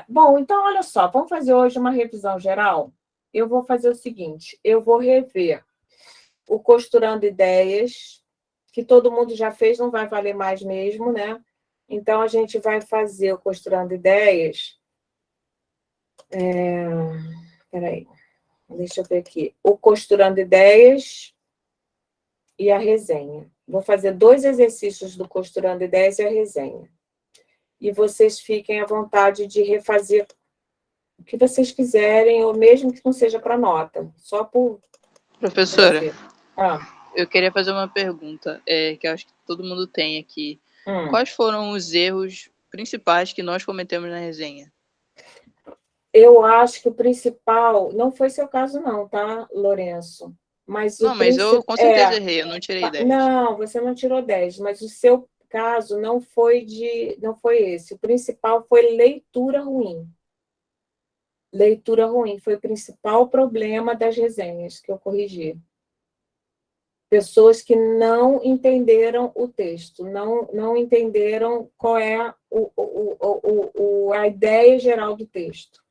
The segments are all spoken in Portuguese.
Bom, então olha só, vamos fazer hoje uma revisão geral? Eu vou fazer o seguinte, eu vou rever o Costurando Ideias, que todo mundo já fez, não vai valer mais mesmo, né? Então, a gente vai fazer o Costurando Ideias. Peraí, deixa eu ver aqui. O Costurando Ideias e a resenha. Vou fazer 2 exercícios do Costurando Ideias e a resenha. E vocês fiquem à vontade de refazer o que vocês quiserem, ou mesmo que não seja para nota, só por Professora, prazer. Ah, eu queria fazer uma pergunta, que eu acho que todo mundo tem aqui. hum. Quais foram os erros principais que nós cometemos na resenha? Eu acho que o principal, não foi seu caso não, tá, Lourenço? Mas o Não, mas eu principal, com certeza errei, eu não tirei 10. não, você não tirou 10, mas o seu caso não foi esse. O principal foi leitura ruim. Leitura ruim foi o principal problema das resenhas que eu corrigi. Pessoas que não entenderam o texto, não entenderam qual é a ideia geral do texto.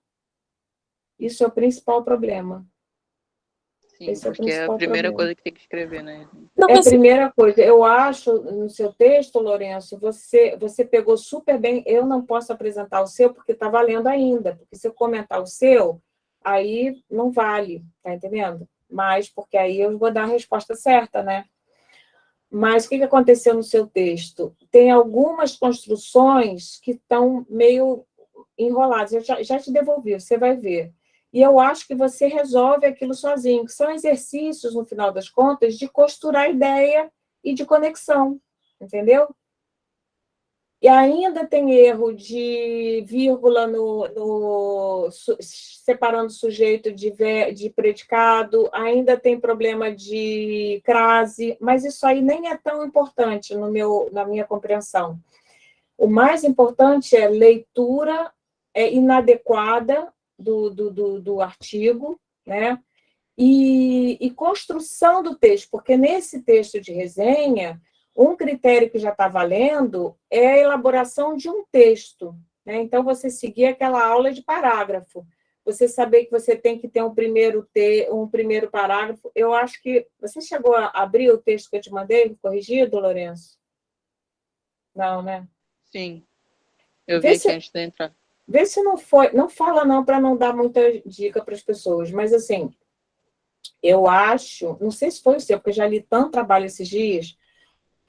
Isso é o principal problema. Sim, Esse é o porque é a principal primeira problema. coisa que tem que escrever, né? Não, É a mas primeira coisa. Eu acho, no seu texto, Lourenço, você pegou super bem. Eu não posso apresentar o seu porque está valendo ainda. Porque se eu comentar o seu, aí não vale, tá entendendo? Mas porque aí eu vou dar a resposta certa, né? Mas o que aconteceu no seu texto? Tem algumas construções que estão meio enroladas. Eu já te devolvi, você vai ver. E eu acho que você resolve aquilo sozinho, que são exercícios, no final das contas, de costurar ideia e de conexão, entendeu? E ainda tem erro de vírgula separando sujeito de predicado, ainda tem problema de crase, mas isso aí nem é tão importante na minha compreensão. O mais importante é leitura inadequada do artigo, né? E construção do texto, porque nesse texto de resenha, um critério que já está valendo é a elaboração de um texto, né? Então, você seguir aquela aula de parágrafo, você saber que você tem que ter um primeiro parágrafo. Eu acho que você chegou a abrir o texto que eu te mandei, corrigido, Lourenço? Não, né? Sim, eu vi Vê aqui se, antes de entrar. vê se não foi. Não fala, não, para não dar muita dica para as pessoas, mas assim. Eu acho, não sei se foi o seu, porque eu já li tanto trabalho esses dias,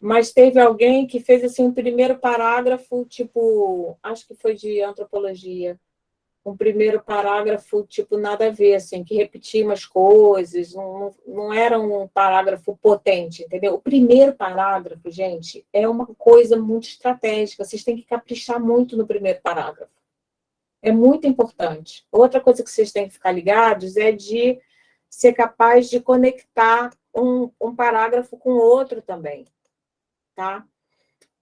mas teve alguém que fez assim um primeiro parágrafo, tipo, acho que foi de antropologia, um primeiro parágrafo, tipo, nada a ver, assim, que repetia umas coisas, não era um parágrafo potente, entendeu? O primeiro parágrafo, gente, é uma coisa muito estratégica, vocês têm que caprichar muito no primeiro parágrafo. É muito importante. Outra coisa que vocês têm que ficar ligados é de ser capaz de conectar um parágrafo com outro também, tá?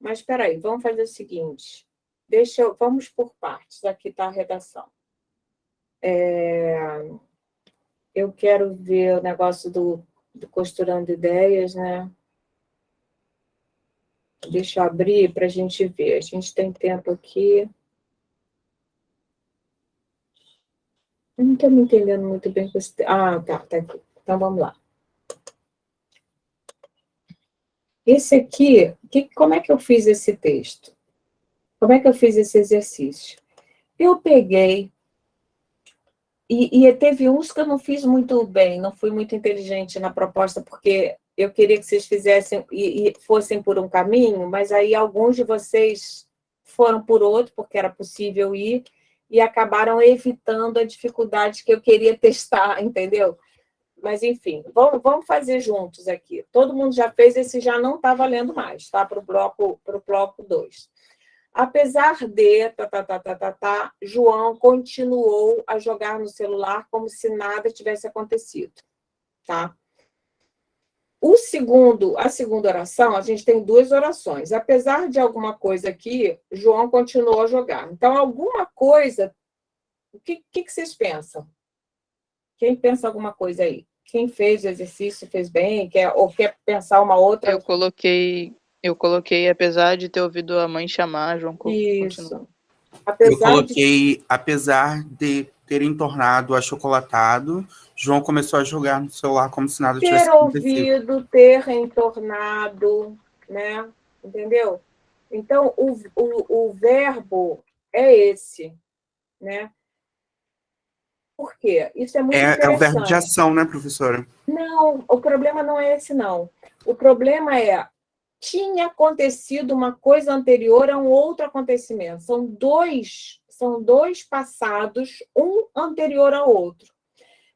Mas espera aí, vamos fazer o seguinte. Vamos por partes. Aqui está a redação. Eu quero ver o negócio do costurando ideias, né? Deixa eu abrir para a gente ver. A gente tem tempo aqui. Eu não estou me entendendo muito bem com esse. Ah, tá aqui. Então vamos lá. Esse aqui, como é que eu fiz esse texto? Como é que eu fiz esse exercício? Eu peguei, e teve uns que eu não fiz muito bem, não fui muito inteligente na proposta, porque eu queria que vocês fizessem e fossem por um caminho, mas aí alguns de vocês foram por outro, porque era possível ir, e acabaram evitando a dificuldade que eu queria testar, entendeu? Mas, enfim, vamos fazer juntos aqui. Todo mundo já fez, esse já não está valendo mais, tá? Para o bloco 2. Apesar de, João continuou a jogar no celular como se nada tivesse acontecido, tá? A segunda oração, a gente tem 2 orações. Apesar de alguma coisa aqui, João continuou a jogar. Então, alguma coisa, o que vocês pensam? Quem pensa alguma coisa aí? Quem fez o exercício fez bem, ou quer pensar uma outra? Eu coloquei, apesar de ter ouvido a mãe chamar, João continuou. Isso. Eu Apesar de coloquei, apesar de ter entornado achocolatado, João começou a jogar no celular como se nada tivesse ter acontecido. ouvido, ter entornado, né? Entendeu? Então, o verbo é esse, né? Por quê? Isso é muito É o verbo de interessante. ação, né, professora? Não, o problema não é esse, não. O problema é, tinha acontecido uma coisa anterior a um outro acontecimento. São dois passados, um anterior ao outro.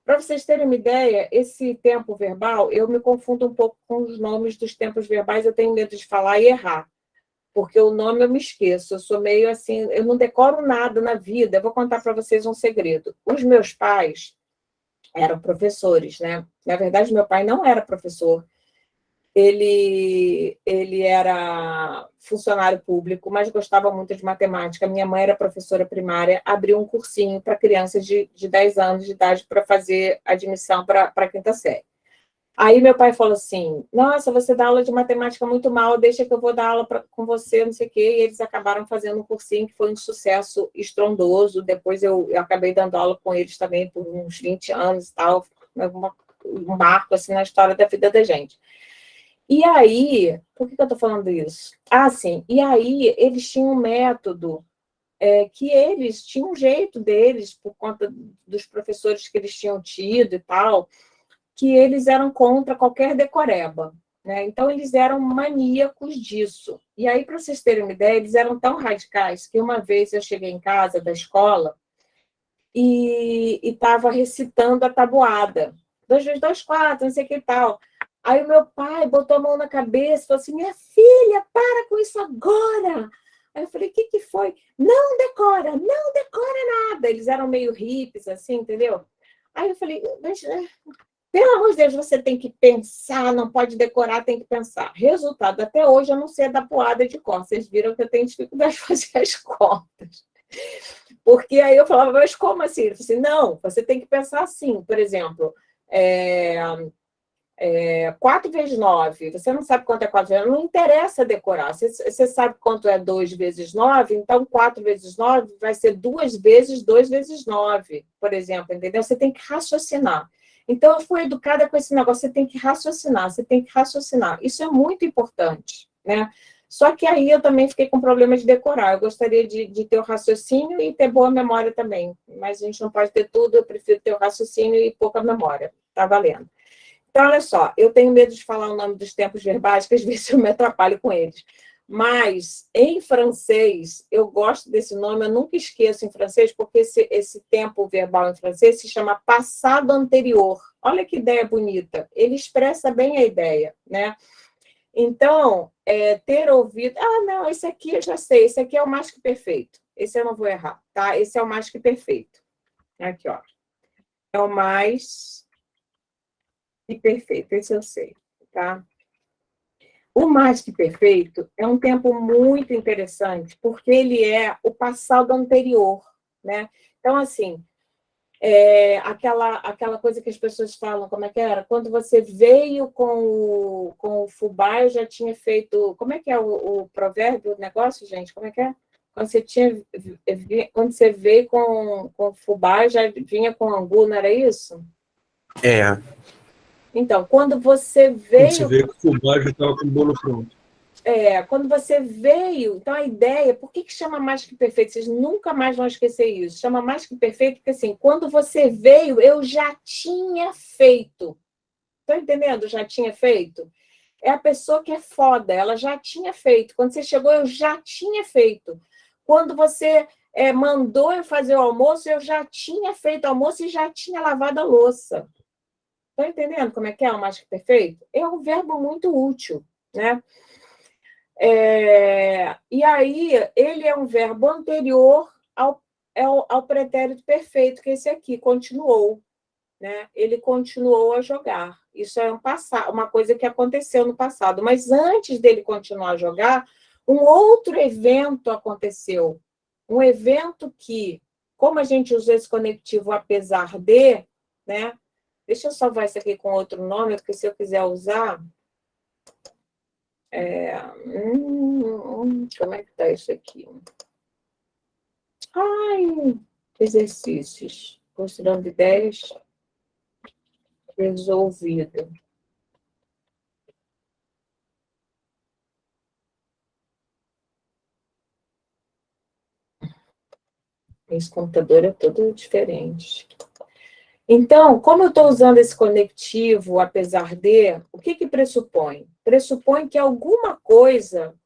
Para vocês terem uma ideia, esse tempo verbal, eu me confundo um pouco com os nomes dos tempos verbais, eu tenho medo de falar e errar, porque o nome eu me esqueço, eu sou meio assim, eu não decoro nada na vida. Eu vou contar para vocês um segredo. Os meus pais eram professores, né? Na verdade, meu pai não era professor, ele era funcionário público, mas gostava muito de matemática. Minha mãe era professora primária, abriu um cursinho para crianças de 10 anos de idade para fazer admissão para a quinta série. Aí meu pai falou assim, nossa, você dá aula de matemática muito mal, deixa que eu vou dar aula com você, não sei o quê. E eles acabaram fazendo um cursinho que foi um sucesso estrondoso. Depois eu acabei dando aula com eles também por uns 20 anos e tal, um marco assim, na história da vida da gente. E aí, por que eu estou falando isso? Ah, sim, e aí eles tinham um método que eles tinham um jeito deles, por conta dos professores que eles tinham tido e tal, que eles eram contra qualquer decoreba, né? Então, eles eram maníacos disso. E aí, para vocês terem uma ideia, eles eram tão radicais que uma vez eu cheguei em casa da escola e estava recitando a tabuada. 2 vezes 2, 4, não sei o que e tal. Aí o meu pai botou a mão na cabeça e falou assim, minha filha, para com isso agora. Aí eu falei, o que foi? Não decora, não decora nada. Eles eram meio hippies, assim, entendeu? Aí eu falei, mas, pelo amor de Deus, você tem que pensar, não pode decorar, tem que pensar. Resultado, até hoje eu não sei a da poada de cor. Vocês viram que eu tenho dificuldade de fazer as contas. Porque aí eu falava, mas como assim? Ele falou assim, não, você tem que pensar assim, por exemplo, 4 vezes 9, você não sabe quanto é 4 vezes 9, não interessa decorar. Você sabe quanto é 2 vezes 9, então 4 vezes 9 vai ser 2 vezes 2 vezes 9, por exemplo, entendeu? Você tem que raciocinar. Então, eu fui educada com esse negócio, você tem que raciocinar, você tem que raciocinar. Isso é muito importante, né? Só que aí eu também fiquei com problema de decorar. Eu gostaria de ter o raciocínio e ter boa memória também. Mas a gente não pode ter tudo, eu prefiro ter o raciocínio e pouca memória. Tá valendo. Então, olha só, eu tenho medo de falar o nome dos tempos verbais, que às vezes eu me atrapalho com eles. Mas, em francês, eu gosto desse nome, eu nunca esqueço em francês, porque esse tempo verbal em francês se chama passado anterior. Olha que ideia bonita. Ele expressa bem a ideia, né? Então, ter ouvido... Ah, não, esse aqui eu já sei, esse aqui é o mais que perfeito. Esse eu não vou errar, tá? Esse é o mais que perfeito. Aqui, ó. É o mais que perfeito, esse eu sei, tá? O mais que perfeito é um tempo muito interessante, porque ele é o passado anterior, né? Então, assim, aquela coisa que as pessoas falam, como é que era? Quando você veio com o fubá, eu já tinha feito... Como é que é o provérbio, o negócio, gente? Como é que é? Quando você veio com o fubá, já vinha com angu, não era isso? É. Então, quando você Quando você veio... vê que o fubá já estava com o bolo pronto. Quando você veio, então a ideia, por que chama mais que perfeito? Vocês nunca mais vão esquecer isso. Chama mais que perfeito porque, assim, quando você veio, eu já tinha feito. Estão entendendo? Já tinha feito? É a pessoa que é foda, ela já tinha feito. Quando você chegou, eu já tinha feito. Quando você mandou eu fazer o almoço, eu já tinha feito o almoço e já tinha lavado a louça. Estão entendendo como é o mais que perfeito? É um verbo muito útil, né? E aí, ele é um verbo anterior ao pretérito perfeito, que é esse aqui, continuou. Né? Ele continuou a jogar. Isso é uma coisa que aconteceu no passado. Mas antes dele continuar a jogar, um outro evento aconteceu. Um evento que, como a gente usou esse conectivo apesar de, né? Deixa eu salvar isso aqui com outro nome, porque se eu quiser usar... como é que está isso aqui? Ai, exercícios. Considerando ideias, resolvido. Esse computador é todo diferente. Então, como eu estou usando esse conectivo, apesar de, o que que pressupõe? Pressupõe que alguma coisa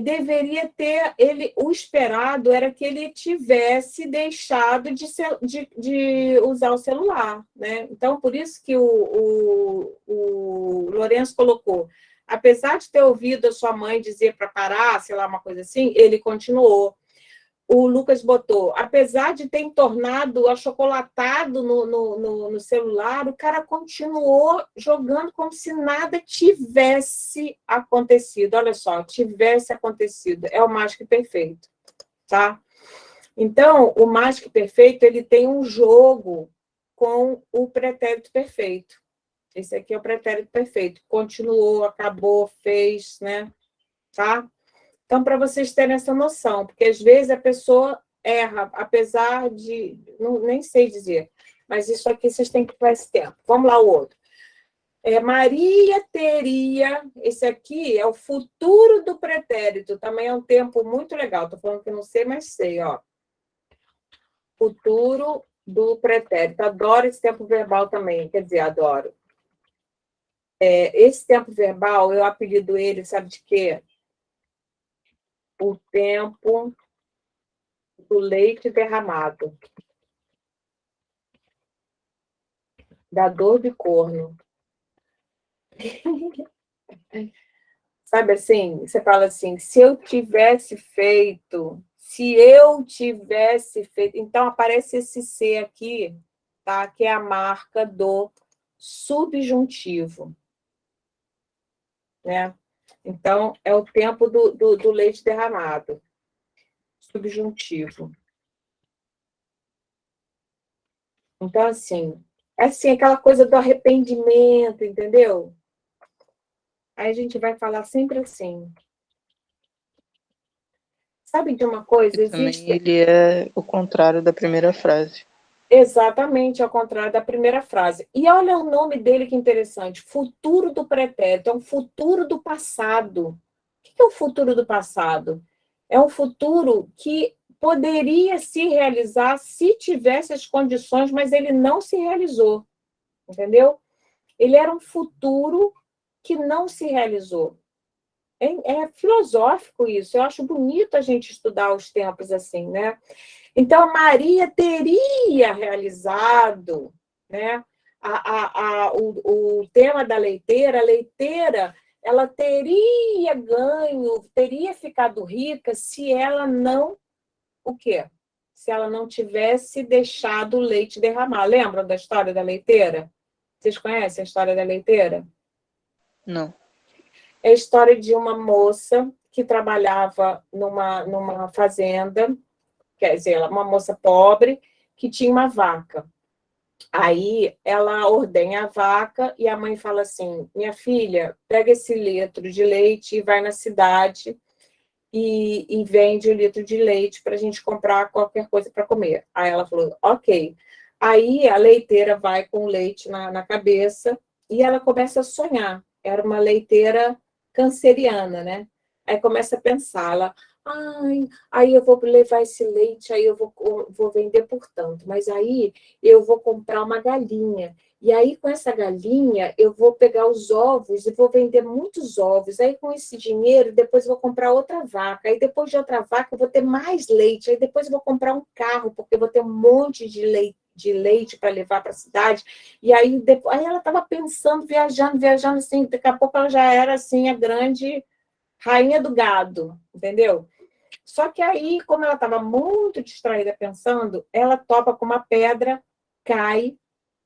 deveria ter, o esperado era que ele tivesse deixado de usar o celular, né? Então, por isso que o Lourenço colocou, apesar de ter ouvido a sua mãe dizer para parar, sei lá, uma coisa assim, ele continuou. O Lucas botou, apesar de ter entornado achocolatado no celular, o cara continuou jogando como se nada tivesse acontecido. Olha só, tivesse acontecido. É o Mágico Perfeito, tá? Então, o Mágico Perfeito, ele tem um jogo com o pretérito perfeito. Esse aqui é o pretérito perfeito. Continuou, acabou, fez, né? Tá? Então, para vocês terem essa noção, porque às vezes a pessoa erra, apesar de. Não, nem sei dizer, mas isso aqui vocês têm que ter esse tempo. Vamos lá, o outro. Maria teria. Esse aqui é o futuro do pretérito, também é um tempo muito legal. Estou falando que não sei, mas sei, ó. Futuro do pretérito. Adoro esse tempo verbal também, quer dizer, adoro. Esse tempo verbal, eu apelido ele, sabe de quê? O tempo do leite derramado, da dor de corno. Sabe assim, você fala assim, se eu tivesse feito, então aparece esse C aqui, tá? Que é a marca do subjuntivo, né? Então, é o tempo do leite derramado, subjuntivo. Então, assim, aquela coisa do arrependimento, entendeu? Aí a gente vai falar sempre assim. Sabe de uma coisa? E também ele é o contrário da primeira frase. Exatamente ao contrário da primeira frase. E olha o nome dele, que interessante. Futuro do pretérito. É um futuro do passado. O que é o futuro do passado? É um futuro que poderia se realizar se tivesse as condições, mas ele não se realizou. Entendeu? Ele era um futuro que não se realizou. É filosófico isso. Eu acho bonito a gente estudar os tempos assim, né? Então, Maria teria realizado, né, o tema da leiteira, a leiteira, ela teria ganho, teria ficado rica se ela não, o quê? Se ela não tivesse deixado o leite derramar. Lembram da história da leiteira? Vocês conhecem a história da leiteira? Não. É a história de uma moça que trabalhava numa fazenda, quer dizer, uma moça pobre que tinha uma vaca. Aí ela ordenha a vaca e a mãe fala assim: minha filha, pega esse litro de leite e vai na cidade e vende o litro de leite para a gente comprar qualquer coisa para comer. Aí ela falou: ok. Aí a leiteira vai com o leite na cabeça e ela começa a sonhar. Era uma leiteira canceriana, né? Aí começa a pensar, ela, ai, aí eu vou levar esse leite, aí eu vou vender por tanto, mas aí eu vou comprar uma galinha. E aí, com essa galinha, eu vou pegar os ovos e vou vender muitos ovos. Aí, com esse dinheiro, depois eu vou comprar outra vaca. Aí, depois de outra vaca, eu vou ter mais leite. Aí, depois eu vou comprar um carro, porque eu vou ter um monte de leite para levar para a cidade. E aí, aí ela estava pensando, viajando, assim. Daqui a pouco ela já era, assim, a grande rainha do gado, entendeu? Só que aí, como ela estava muito distraída pensando, ela topa com uma pedra, cai,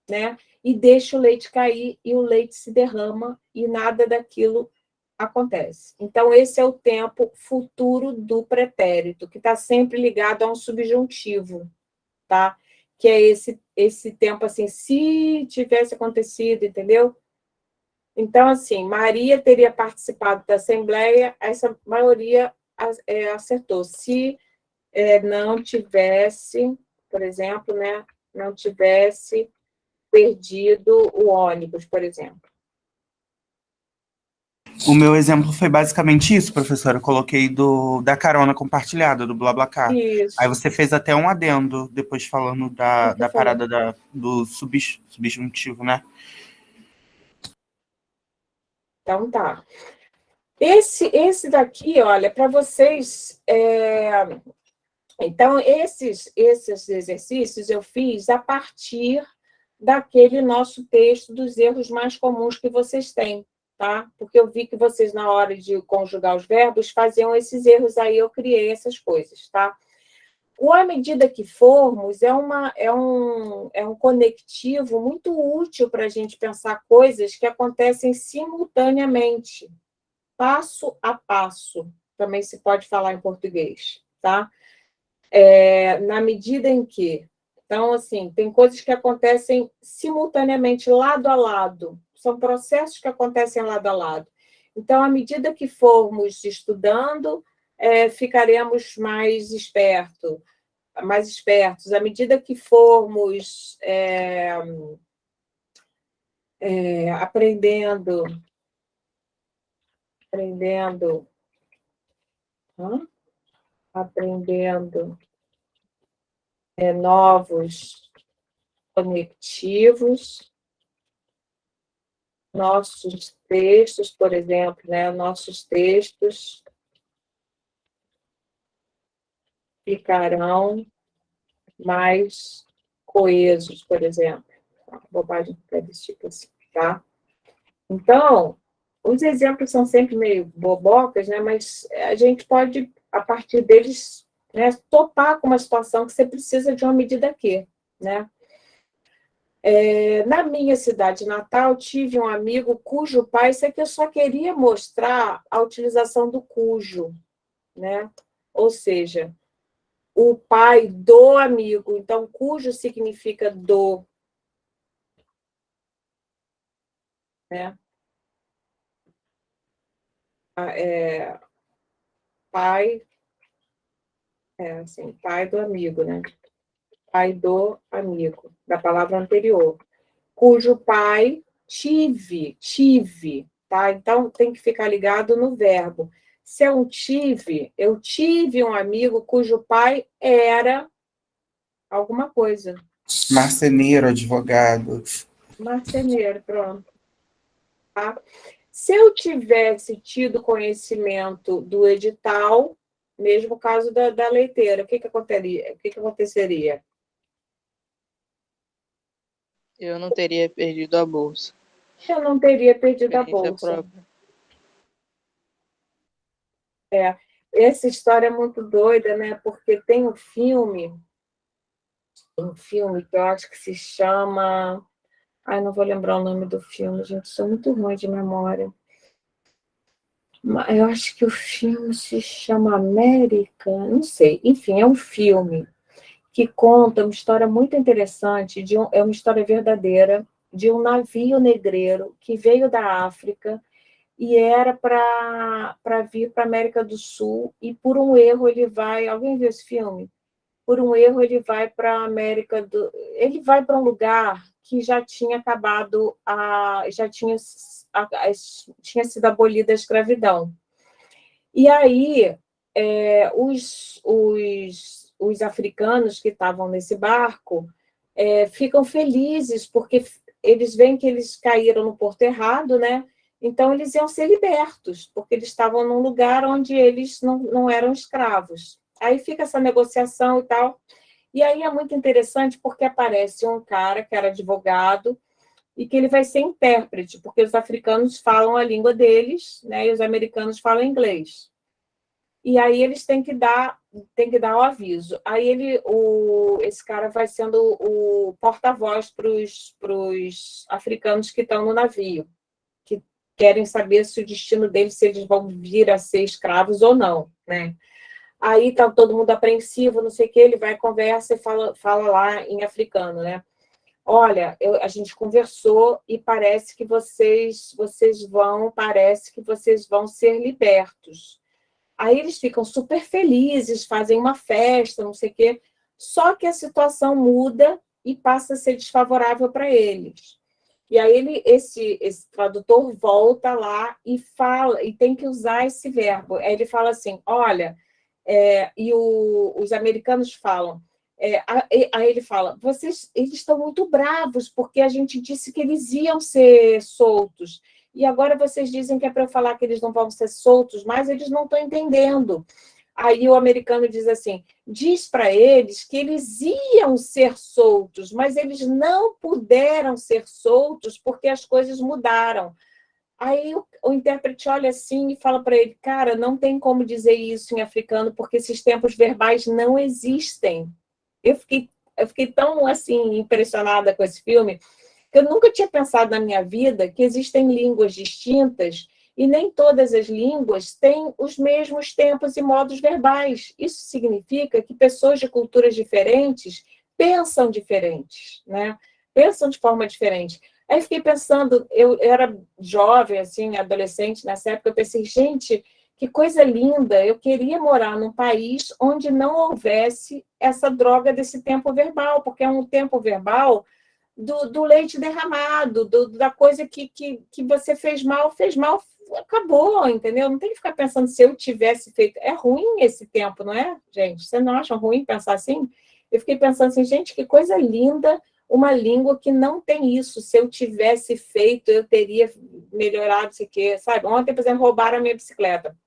né? E deixa o leite cair e o leite se derrama e nada daquilo acontece. Então, esse é o tempo futuro do pretérito, que está sempre ligado a um subjuntivo, tá? Que é esse tempo assim, se tivesse acontecido, entendeu? Então, assim, Maria teria participado da Assembleia, essa maioria acertou. Se não tivesse, por exemplo, né, não tivesse perdido o ônibus, por exemplo. O meu exemplo foi basicamente isso, professora. Eu coloquei da carona compartilhada, do BlaBlaCar. Aí Isso. você fez até um adendo, depois falando O que eu da falei? parada do subjuntivo, né? Então, tá. Esse daqui, olha, para vocês... Então, esses exercícios eu fiz a partir daquele nosso texto dos erros mais comuns que vocês têm, tá? Porque eu vi que vocês, na hora de conjugar os verbos, faziam esses erros aí, eu criei essas coisas, tá? O à medida que formos é um conectivo muito útil para a gente pensar coisas que acontecem simultaneamente, passo a passo, também se pode falar em português, tá? Na medida em que... Então, assim, tem coisas que acontecem simultaneamente, lado a lado. São processos que acontecem lado a lado. Então, à medida que formos estudando, ficaremos mais espertos. À medida que formos aprendendo, novos conectivos, nossos textos, por exemplo, né? Nossos textos ficarão mais coesos, por exemplo. Bobagem desse tipo assim, tá? Então, os exemplos são sempre meio bobocas, né? Mas a gente pode, a partir deles, né, topar com uma situação que você precisa de uma medida Q, né? Na minha cidade natal, tive um amigo cujo pai, isso aqui eu só queria mostrar a utilização do cujo, né? Ou seja, o pai do amigo. Então, cujo significa do, né? Pai, assim, pai do amigo, né? Pai do amigo, da palavra anterior. Cujo pai tive, tá? Então, tem que ficar ligado no verbo. Se eu tive um amigo cujo pai era alguma coisa. Marceneiro, advogado. Marceneiro, pronto. Tá? Se eu tivesse tido conhecimento do edital, mesmo o caso da leiteira, o que aconteceria? Eu não teria perdido a bolsa. Eu não teria perdido a Experiência bolsa. própria. Essa história é muito doida, né? Porque tem um filme que eu acho que se chama... Ai, não vou lembrar o nome do filme, gente, sou muito ruim de memória. Mas eu acho que o filme se chama América, não sei. Enfim, é um filme que conta uma história muito interessante, é uma história verdadeira, de um navio negreiro que veio da África e era para vir para a América do Sul, e por um erro ele vai... Alguém viu esse filme? Por um erro ele vai para a América do... Ele vai para um lugar que já tinha acabado, tinha sido abolida a escravidão. E aí, os africanos que estavam nesse barco ficam felizes, porque eles veem que eles caíram no porto errado, né? Então, eles iam ser libertos, porque eles estavam num lugar onde eles não eram escravos. Aí fica essa negociação e tal. E aí é muito interessante, porque aparece um cara que era advogado e que ele vai ser intérprete, porque os africanos falam a língua deles, né? E os americanos falam inglês. E aí eles têm que dar o aviso. Aí esse cara vai sendo o porta-voz para os africanos que estão no navio, que querem saber se o destino deles, se eles vão vir a ser escravos ou não, né? Aí está todo mundo apreensivo, não sei o quê, ele vai, conversa e fala lá em africano, né? Olha, a gente conversou e parece que vocês vão ser libertos. Aí eles ficam super felizes, fazem uma festa, não sei o quê, só que a situação muda e passa a ser desfavorável para eles. E aí esse tradutor volta lá e fala, e tem que usar esse verbo. Aí ele fala assim, olha, os americanos falam, aí ele fala, eles estão muito bravos, porque a gente disse que eles iam ser soltos, e agora vocês dizem que é para eu falar que eles não vão ser soltos, mas eles não estão entendendo. Aí o americano diz assim, diz para eles que eles iam ser soltos, mas eles não puderam ser soltos porque as coisas mudaram. Aí o intérprete olha assim e fala para ele, cara, não tem como dizer isso em africano porque esses tempos verbais não existem. Eu fiquei tão assim impressionada com esse filme que eu nunca tinha pensado na minha vida que existem línguas distintas e nem todas as línguas têm os mesmos tempos e modos verbais. Isso significa que pessoas de culturas diferentes pensam diferentes, né? Pensam de forma diferente. Aí fiquei pensando, eu era jovem, assim, adolescente nessa época, eu pensei, gente, que coisa linda, eu queria morar num país onde não houvesse essa droga desse tempo verbal, porque é um tempo verbal do leite derramado, da coisa que você fez mal, acabou, entendeu? Não tem que ficar pensando se eu tivesse feito. É ruim esse tempo, não é, gente? Você não acha ruim pensar assim? Eu fiquei pensando assim, gente, que coisa linda uma língua que não tem isso. Se eu tivesse feito, eu teria melhorado isso aqui, sabe? Ontem, por exemplo, roubaram a minha bicicleta.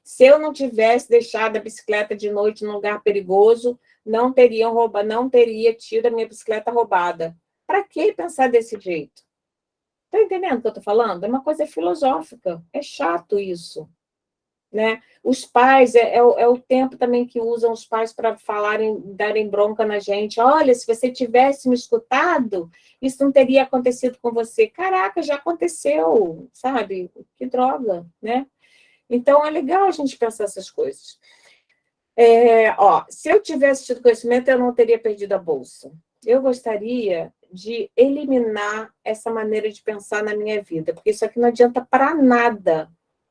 Se eu não tivesse deixado a bicicleta de noite num lugar perigoso, não teria tido a minha bicicleta roubada. Para que pensar desse jeito? Está entendendo o que eu estou falando? É uma coisa filosófica. É chato isso. Né? Os pais, é o tempo também que usam os pais para falarem, darem bronca na gente. Olha, se você tivesse me escutado, isso não teria acontecido com você. Caraca, já aconteceu, sabe? Que droga, né? Então, é legal a gente pensar essas coisas. Se eu tivesse tido conhecimento, eu não teria perdido a bolsa. Eu gostaria de eliminar essa maneira de pensar na minha vida, porque isso aqui não adianta para nada,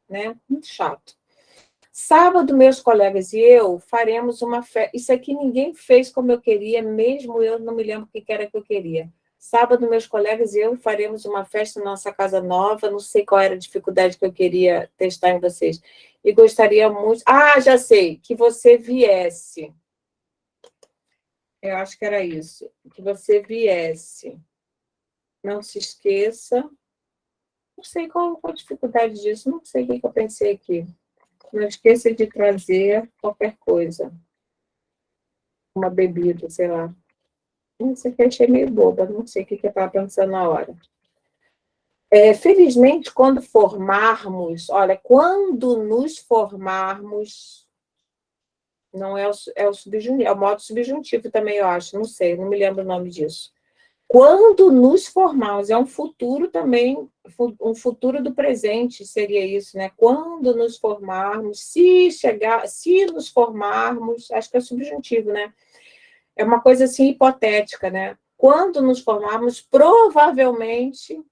né? Muito chato. Sábado, meus colegas e eu faremos uma festa. Isso aqui ninguém fez como eu queria, mesmo eu não me lembro o que era que eu queria. Sábado, meus colegas e eu faremos uma festa na nossa casa nova. Não sei qual era a dificuldade que eu queria testar em vocês. E gostaria muito. Ah, já sei, que você viesse. Eu acho que era isso. Que você viesse. Não se esqueça. Não sei qual a dificuldade disso, não sei o que eu pensei aqui. Não esqueça de trazer qualquer coisa. Uma bebida, sei lá. Isso aqui eu achei meio boba, não sei o que eu estava pensando na hora. Felizmente, quando nos formarmos, não é o subjuntivo, é o modo subjuntivo também, eu acho, não sei, não me lembro o nome disso. Quando nos formarmos, é um futuro também, um futuro do presente seria isso, né? Quando nos formarmos, se nos formarmos, acho que é subjuntivo, né? É uma coisa assim hipotética, né? Quando nos formarmos, provavelmente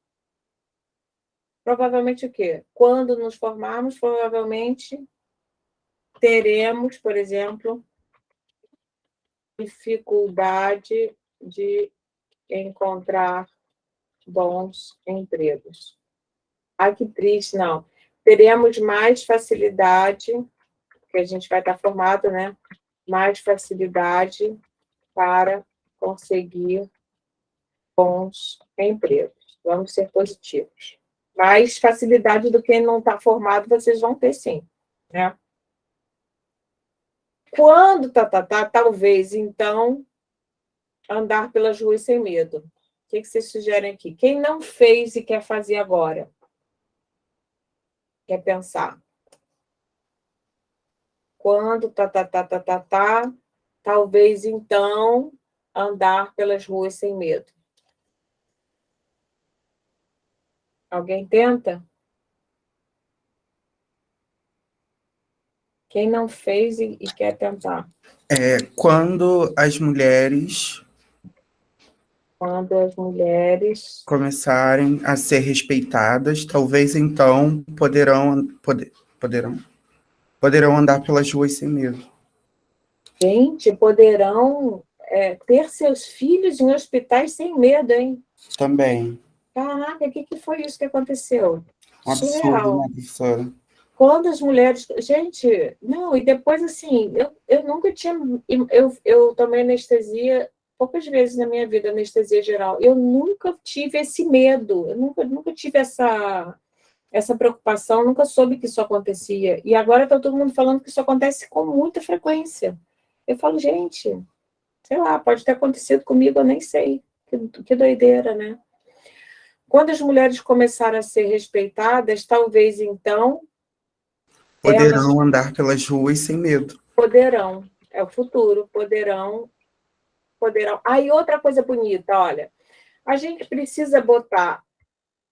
o quê? Quando nos formarmos, provavelmente teremos, por exemplo, dificuldade de encontrar bons empregos. Ai, que triste, não. Teremos mais facilidade, porque a gente vai estar formado, né? Mais facilidade para conseguir bons empregos. Vamos ser positivos. Mais facilidade do que não está formado, vocês vão ter sim, né? Quando talvez, então, andar pelas ruas sem medo. O que vocês sugerem aqui? Quem não fez e quer fazer agora? Quer pensar? Quando talvez, então, andar pelas ruas sem medo. Alguém tenta? Quem não fez e quer tentar? Quando as mulheres começarem a ser respeitadas, talvez então poderão Poderão andar pelas ruas sem medo. Gente, poderão ter seus filhos em hospitais sem medo, hein? Também. Caraca, o que foi isso que aconteceu? Um absurdo, Surreal. né, professora? Quando as mulheres. Gente, não, e depois, assim, eu nunca tinha. Eu tomei anestesia poucas vezes na minha vida, anestesia geral. Eu nunca tive esse medo, eu nunca tive essa preocupação, nunca soube que isso acontecia. E agora está todo mundo falando que isso acontece com muita frequência. Eu falo, gente, sei lá, pode ter acontecido comigo, eu nem sei. Que doideira, né? Quando as mulheres começarem a ser respeitadas, talvez então elas Poderão andar pelas ruas sem medo. poderão, é o futuro, poderão. Aí outra coisa bonita, olha, a gente precisa botar,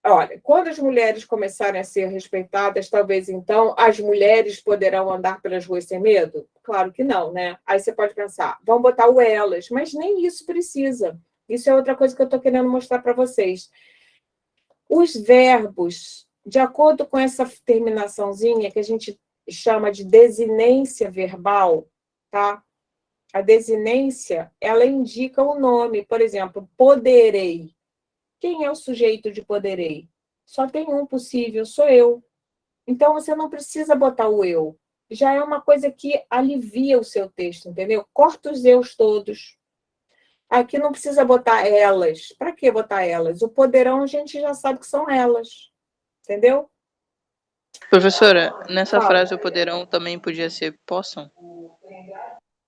olha, quando as mulheres começarem a ser respeitadas, talvez então as mulheres poderão andar pelas ruas sem medo? Claro que não, né? Aí você pode pensar, vamos botar o elas, mas nem isso precisa. Isso é outra coisa que eu estou querendo mostrar para vocês. Os verbos, de acordo com essa terminaçãozinha que a gente chama de desinência verbal, tá? A desinência, ela indica o nome. Por exemplo, poderei. Quem é o sujeito de poderei? Só tem um possível, sou eu. Então, você não precisa botar o eu. Já é uma coisa que alivia o seu texto, entendeu? Corta os eus todos. Aqui não precisa botar elas. Para que botar elas? O poderão a gente já sabe que são elas. Entendeu? Professora, nessa Fala. frase o poderão também podia ser possam?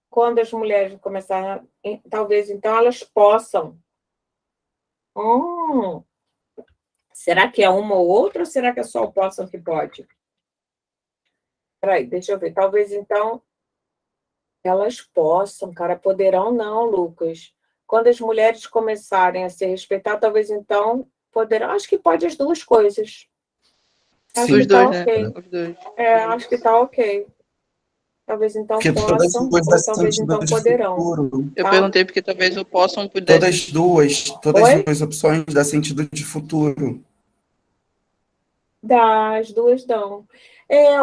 Quando as mulheres começarem, talvez então elas possam. Será que é uma ou outra ou será que é só o possam que pode? Peraí, deixa eu ver. Talvez então elas possam, cara, poderão não, Lucas. Quando as mulheres começarem a ser respeitadas, talvez então poderão. Acho que pode as duas coisas. Acho Sim. que Os tá dois, né? ok. Os dois. Acho que tá ok. Talvez então Porque todas possam, duas dá ou talvez sentido então de poderão. futuro. Eu Tá? perguntei porque talvez o possam pudesse. Todas Oi? duas opções dá sentido de futuro. As duas dão.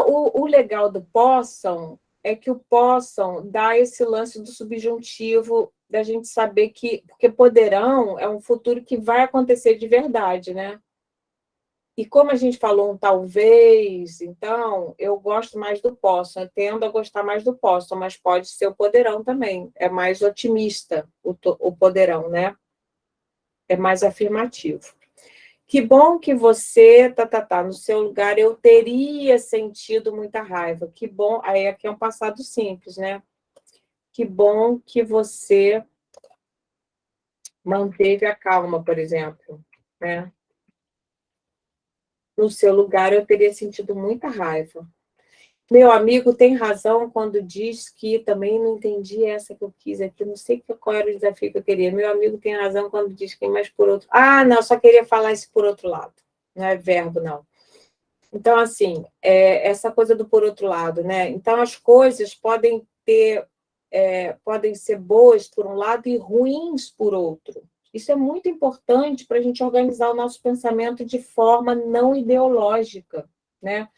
O legal do possam é que o possam dá esse lance do subjuntivo, da gente saber que, porque poderão é um futuro que vai acontecer de verdade, né? E como a gente falou um talvez, então, eu gosto mais do possam, eu tendo a gostar mais do possam, mas pode ser o poderão também, é mais otimista o poderão, né? É mais afirmativo. Que bom que você, no seu lugar, eu teria sentido muita raiva. Que bom, aí aqui é um passado simples, né? Que bom que você manteve a calma, por exemplo, né? No seu lugar, eu teria sentido muita raiva. Meu amigo tem razão quando diz que também não entendi essa que eu quis aqui, não sei qual era o desafio que eu queria. Meu amigo tem razão quando diz que, mas por outro. Ah, não, só queria falar isso por outro lado. Não é verbo, não. Então, assim, essa coisa do por outro lado, né? Então, as coisas podem ser boas por um lado e ruins por outro. Isso é muito importante para a gente organizar o nosso pensamento de forma não ideológica, né?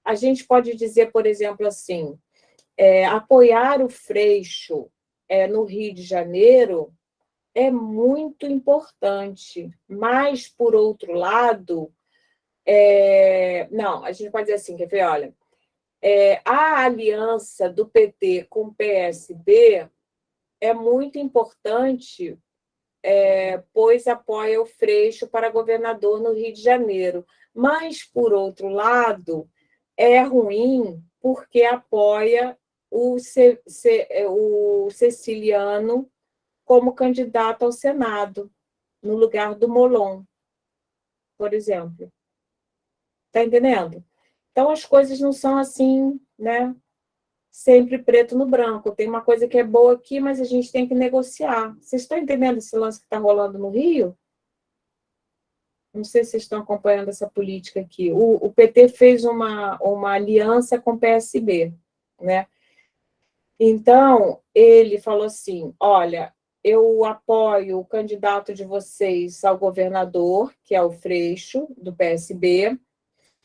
A gente pode dizer, por exemplo, assim, apoiar o Freixo no Rio de Janeiro é muito importante, mas, por outro lado, não, a gente pode dizer assim, quer ver, olha, a aliança do PT com o PSB é muito importante, pois apoia o Freixo para governador no Rio de Janeiro. Mas, por outro lado, é ruim porque apoia o Ceciliano como candidato ao Senado, no lugar do Molon, por exemplo. Está entendendo? Então, as coisas não são assim, né? Sempre preto no branco. Tem uma coisa que é boa aqui, mas a gente tem que negociar. Vocês estão entendendo esse lance que está rolando no Rio? Não sei se vocês estão acompanhando essa política aqui. O PT fez uma aliança com o PSB, né? Então, ele falou assim, olha, eu apoio o candidato de vocês ao governador, que é o Freixo, do PSB,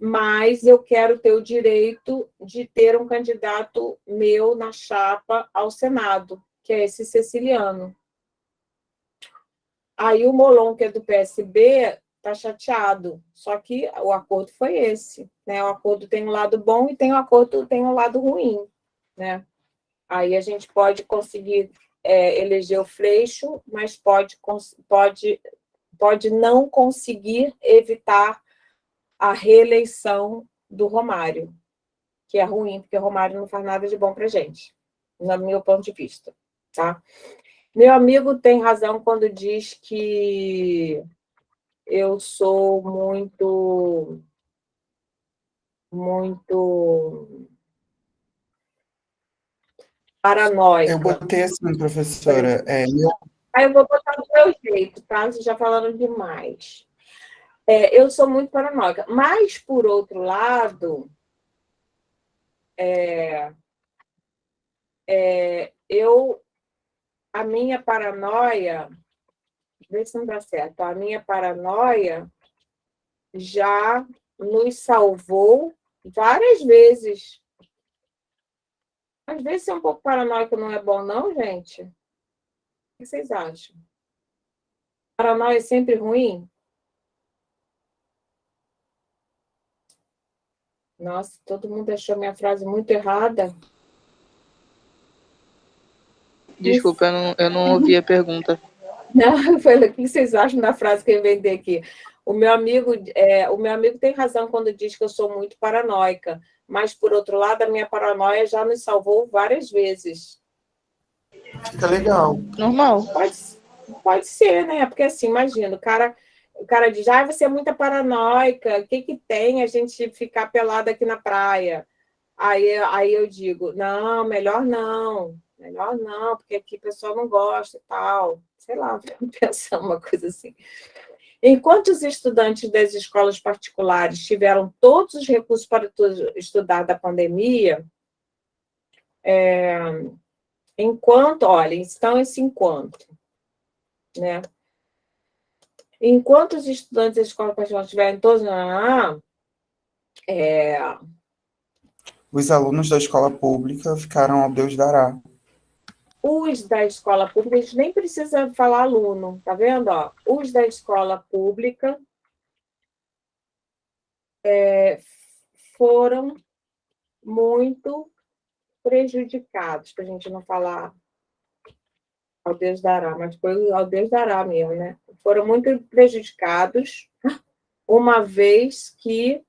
mas eu quero ter o direito de ter um candidato meu na chapa ao Senado, que é esse Ceciliano. Aí o Molon, que é do PSB, está chateado, só que o acordo foi esse, né? O acordo tem um lado bom e tem um lado ruim, né? Aí a gente pode conseguir eleger o Freixo, mas pode não conseguir evitar a reeleição do Romário, que é ruim, porque o Romário não faz nada de bom para a gente, no meu ponto de vista, tá? Meu amigo tem razão quando diz que eu sou muito Eu paranoica. botei assim, professora, Aí eu vou botar do meu jeito, tá? Vocês já falaram demais. Eu sou muito paranoica. Mas, por outro lado, a minha paranoia, vê se não dá certo, a minha paranoia já nos salvou várias vezes. Às vezes ser um pouco paranoico não é bom, não, gente? O que vocês acham? Paranoia é sempre ruim? Nossa, todo mundo achou minha frase muito errada. Desculpa, eu não ouvi a pergunta. Não, eu falei, o que vocês acham da frase que eu inventei aqui? O meu amigo tem razão quando diz que eu sou muito paranoica, mas, por outro lado, a minha paranoia já nos salvou várias vezes. fica legal. Normal. Pode ser, né? Porque, assim, imagina, o cara diz, você é muito paranoica, o que tem a gente ficar pelada aqui na praia? Aí eu digo, não, melhor não, porque aqui o pessoal não gosta e tal. Sei lá, pensar uma coisa assim. Enquanto os estudantes das escolas particulares tiveram todos os recursos para estudar da pandemia, olha, então esse enquanto, né? Enquanto os estudantes das escolas particulares tiverem todos, Os alunos da escola pública ficaram ao Deus dará. os da escola pública, a gente nem precisa falar aluno, tá vendo? Ó, os da escola pública foram muito prejudicados, para a gente não falar ao Deus dará, mas foi ao Deus dará mesmo, né? Foram muito prejudicados, uma vez que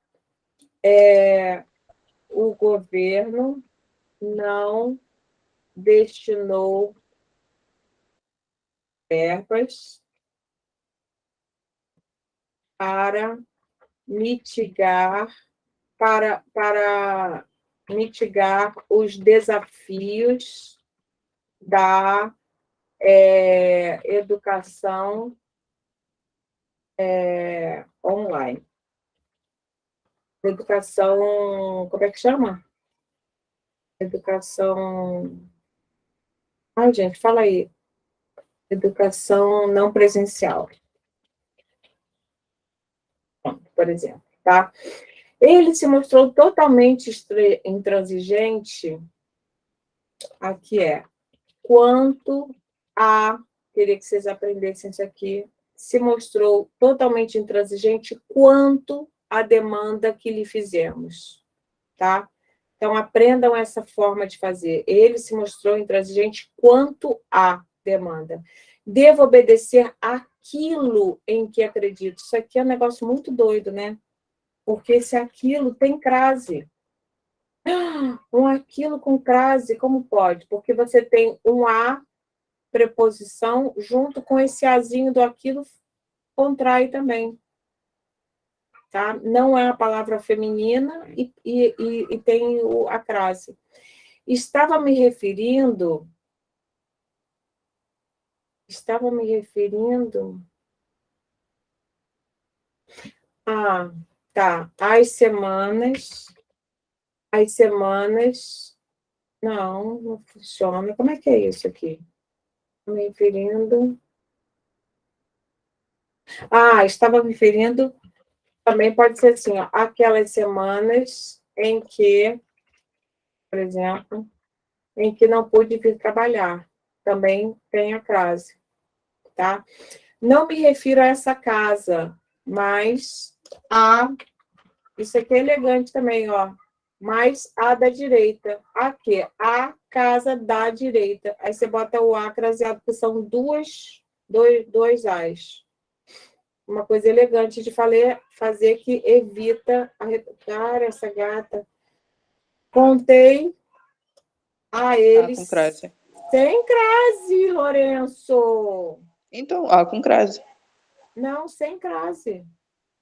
o governo não destinou verbas para mitigar mitigar os desafios da educação online. Educação, como é que chama? Educação. Ai, gente, fala aí. Educação não presencial, por exemplo, tá? Ele se mostrou totalmente intransigente, aqui quanto a, queria que vocês aprendessem isso aqui, se mostrou totalmente intransigente quanto à demanda que lhe fizemos, tá? Então, aprendam essa forma de fazer. Ele se mostrou intransigente quanto à demanda. Devo obedecer aquilo em que acredito. Isso aqui é um negócio muito doido, né? Porque se aquilo tem crase. Um aquilo com crase, como pode? Porque você tem um a preposição junto com esse azinho do aquilo contrai também. Tá? Não é a palavra feminina e tem a crase. Estava me referindo. Tá. As semanas. Não funciona. Como é que é isso aqui? Me referindo. Estava me referindo Também pode ser assim, ó, aquelas semanas em que, por exemplo, em que não pude vir trabalhar. Também tem a crase, tá? Não me refiro a essa casa, mas a... Isso aqui é elegante também, ó. Mas a da direita. A quê? A casa da direita. Aí você bota o A craseado, que são dois As. Uma coisa elegante de fazer que evita a... Cara, essa gata. Contei a A eles... com crase. Sem crase, Lourenço. Então, A com crase. Não, sem crase.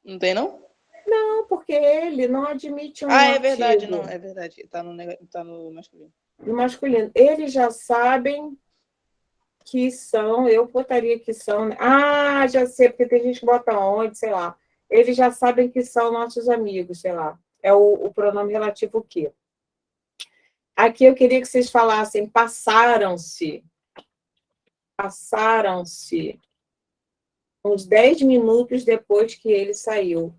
Não tem, não? Não, porque ele não admite um É verdade, artigo não. É verdade. Tá no masculino. no masculino. Eles já sabem que são, eu botaria que são... Ah, já sei, porque tem gente que bota onde, sei lá. Eles já sabem que são nossos amigos, sei lá. É o pronome relativo o quê? Aqui eu queria que vocês falassem passaram-se uns 10 minutos depois que ele saiu.